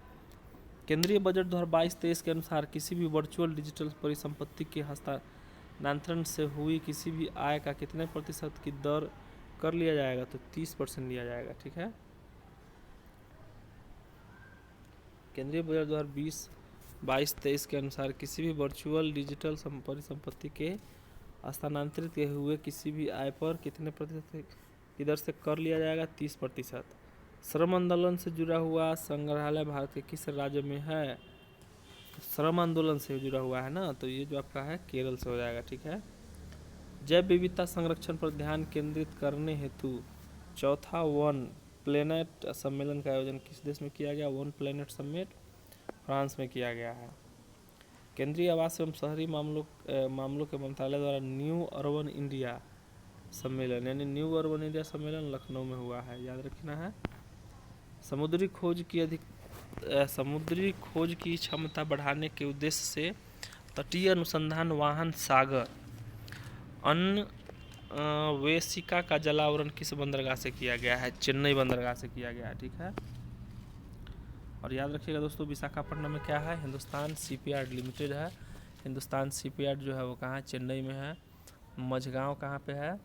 केंद्रीय बजट 2022-23 के अनुसार किसी भी वर्चुअल डिजिटल परिसंपत्ति के हस्तांतरण से हुई किसी भी आय का कितने प्रतिशत की दर कर लिया जाएगा? तो 30% लिया जाएगा, ठीक है। केंद्रीय बजट 2022-23 के अनुसार किसी भी वर्चुअल डिजिटल परिसंपत्ति के हस्तांतरित हुए किसी भी आय पर कितने प्रतिशत की दर से कर लिया जाएगा? 30%। श्रम आंदोलन से जुड़ा हुआ संग्रहालय भारत के किस राज्य में है? श्रम आंदोलन से जुड़ा हुआ है ना, तो ये जो आपका है केरल से हो जाएगा, ठीक है। जैव विविधता संरक्षण पर ध्यान केंद्रित करने हेतु चौथा वन प्लेनेट सम्मेलन का आयोजन किस देश में किया गया? वन प्लेनेट समिट फ्रांस में किया गया है। केंद्रीय आवास एवं शहरी मामलों के मंत्रालय द्वारा न्यू अर्बन इंडिया सम्मेलन यानी न्यू अर्बन इंडिया सम्मेलन लखनऊ में हुआ है, याद रखना है। समुद्री खोज की क्षमता बढ़ाने के उद्देश्य से तटीय अनुसंधान वाहन सागर अन्वेषिका का जलावरण किस बंदरगाह से किया गया है? चेन्नई बंदरगाह से किया गया है, ठीक है। और याद रखिएगा दोस्तों, विशाखापट्टनम में क्या है? हिंदुस्तान शिपयार्ड लिमिटेड है। हिंदुस्तान शिपयार्ड जो है वो कहाँ है? चेन्नई में है। मझगांव कहाँ पे है?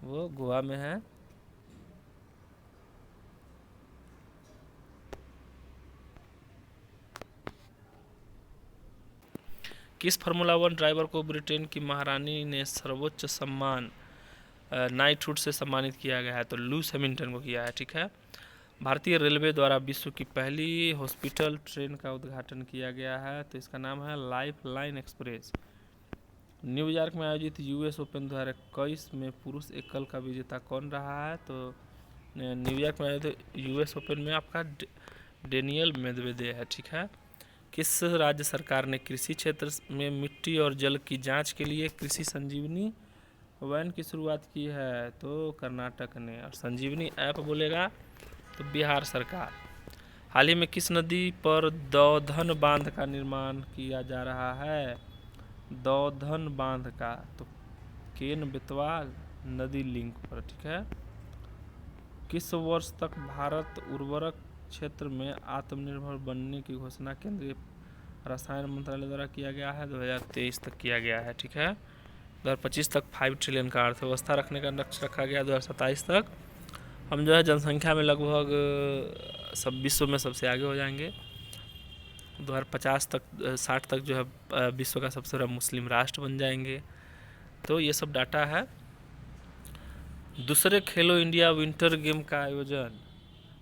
वो गोवा में है। किस फार्मूला 1 ड्राइवर को ब्रिटेन की महारानी ने सर्वोच्च सम्मान नाइटहुड से सम्मानित किया गया है? तो लुईस हैमिल्टन को किया है, ठीक है। भारतीय रेलवे द्वारा विश्व की पहली हॉस्पिटल ट्रेन का उद्घाटन किया गया है, तो इसका नाम है लाइफ लाइन एक्सप्रेस। न्यूयॉर्क में आयोजित यूएस ओपन 2021 में पुरुष एकल का विजेता कौन रहा है? तो न्यूयॉर्क में आयोजित यूएस ओपन में आपका डेनियल मेदवेदेव है, ठीक है। किस राज्य सरकार ने कृषि क्षेत्र में मिट्टी और जल की जांच के लिए कृषि संजीवनी वैन की शुरुआत की है? तो कर्नाटक ने। और संजीवनी ऐप बोलेगा तो बिहार सरकार। हाल ही में किस नदी पर दौधन बांध का निर्माण किया जा रहा है? दौधन बांध का तो केन बेतवा नदी लिंक पर, ठीक है। किस वर्ष तक भारत उर्वरक क्षेत्र में आत्मनिर्भर बनने की घोषणा केंद्रीय रसायन मंत्रालय द्वारा किया गया है? 2023 तक किया गया है, ठीक है। 2025 तक 5 ट्रिलियन का अर्थव्यवस्था रखने का लक्ष्य रखा गया। 2027 तक हम जो है जनसंख्या में लगभग सब विश्व में सबसे आगे हो जाएंगे। 2050 तक 60 तक जो है विश्व का सबसे बड़ा मुस्लिम राष्ट्र बन जाएंगे। तो ये सब डाटा है। दूसरे खेलो इंडिया विंटर गेम का आयोजन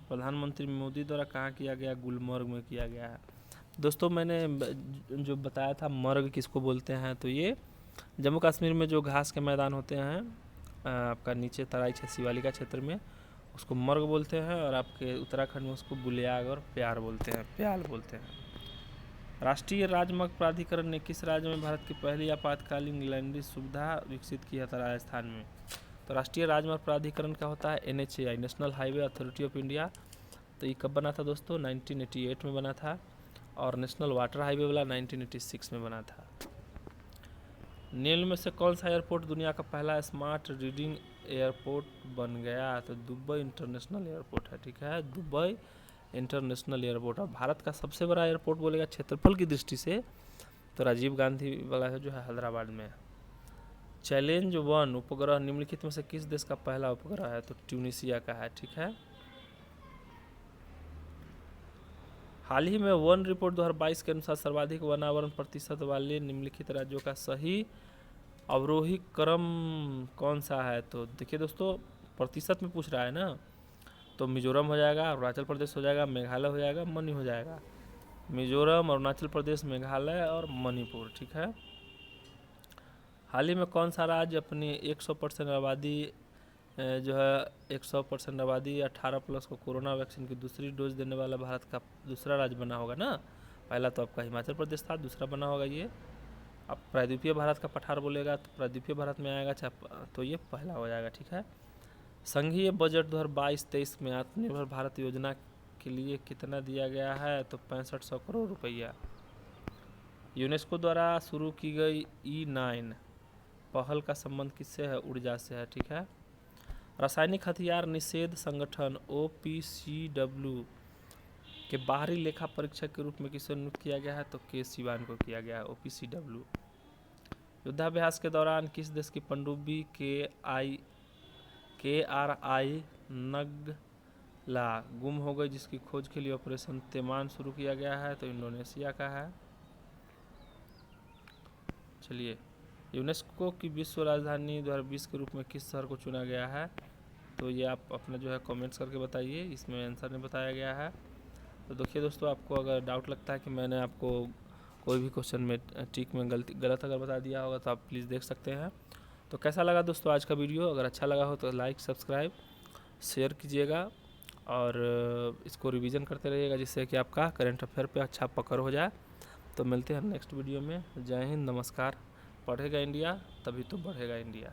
प्रधानमंत्री मोदी द्वारा कहाँ किया गया? गुलमर्ग में किया गया है। दोस्तों मैंने जो बताया था मर्ग किसको बोलते हैं, तो ये जम्मू कश्मीर में जो घास के मैदान होते हैं आपका नीचे तराई शिवालिका क्षेत्र में, उसको मर्ग बोलते हैं। और आपके उत्तराखंड में उसको बुलियाग और प्याल बोलते हैं। राष्ट्रीय राजमार्ग प्राधिकरण ने किस राज्य में भारत की पहली आपातकालीन लैंडिंग सुविधा विकसित की है? तो राजस्थान में। तो राष्ट्रीय राजमार्ग प्राधिकरण का होता है NHAI, national highway authority of India. तो ये कब बना था दोस्तों? 1988 में बना था। और नेशनल वाटर हाईवे वाला 1986 में बना था। निम्न में से कौन सा एयरपोर्ट दुनिया का पहला स्मार्ट रीडिंग एयरपोर्ट बन गया? तो दुबई इंटरनेशनल एयरपोर्ट है, ठीक है। Dubai international airport. और भारत का सबसे बड़ा एयरपोर्ट बोलेगा क्षेत्रफल की दृष्टि से तो राजीव गांधी वाला है जो है हैदराबाद में। चैलेंज 1 उपग्रह निम्नलिखित में से किस देश का पहला उपग्रह है? तो ट्यूनीशिया का है, ठीक है। हाल ही में वन रिपोर्ट 2022 के अनुसार सर्वाधिक वनावरण प्रतिशत वाले निम्नलिखित राज्यों का सही अवरोही क्रम कौन सा है? तो देखिए दोस्तों, प्रतिशत में पूछ रहा है ना, तो मिजोरम हो जाएगा, अरुणाचल प्रदेश हो जाएगा, मेघालय हो जाएगा, मणि हो जाएगा। मिजोरम, अरुणाचल प्रदेश, मेघालय और मणिपुर, ठीक है। हाल ही में कौन सा राज्य अपनी 100% आबादी जो है 100% आबादी 18+ को कोरोना वैक्सीन की दूसरी डोज देने वाला भारत का दूसरा राज्य बना होगा ना। पहला तो आपका हिमाचल प्रदेश था, दूसरा बना होगा ये। अब प्रायद्वीपीय भारत का पठार बोलेगा तो प्रायद्वीपीय भारत में आएगा, तो ये पहला हो जाएगा, ठीक है। संघीय बजट 2022-23 में आत्मनिर्भर भारत योजना के लिए कितना दिया गया है, तो 6500 करोड़ रुपया। यूनेस्को द्वारा शुरू की गई E9 पहल का संबंध किससे है, ऊर्जा से है, ठीक है। रासायनिक हथियार निषेध संगठन OPCW के बाहरी लेखा परीक्षक के रूप में किसे नियुक्त किया गया है, तो के सिवान को किया गया है, OPCW। युद्धाभ्यास के दौरान किस देश की पनडुब्बी KRI नगला गुम हो गई, जिसकी खोज के लिए ऑपरेशन तेमान शुरू किया गया है, तो इंडोनेशिया का है। चलिए, यूनेस्को की विश्व राजधानी 2020 के रूप में किस शहर को चुना गया है, तो ये आप अपना जो है कमेंट्स करके बताइए, इसमें आंसर नहीं बताया गया है। तो देखिए दोस्तों, आपको अगर डाउट लगता है कि मैंने आपको कोई भी क्वेश्चन में ट्रिक में गलत अगर बता दिया होगा तो आप प्लीज़ देख सकते हैं। तो कैसा लगा दोस्तों आज का वीडियो, अगर अच्छा लगा हो तो लाइक सब्सक्राइब शेयर कीजिएगा और इसको रिवीजन करते रहिएगा, जिससे कि आपका करंट अफेयर पे अच्छा पकड़ हो जाए। तो मिलते हैं नेक्स्ट वीडियो में। जय हिंद, नमस्कार। पढ़ेगा इंडिया तभी तो बढ़ेगा इंडिया।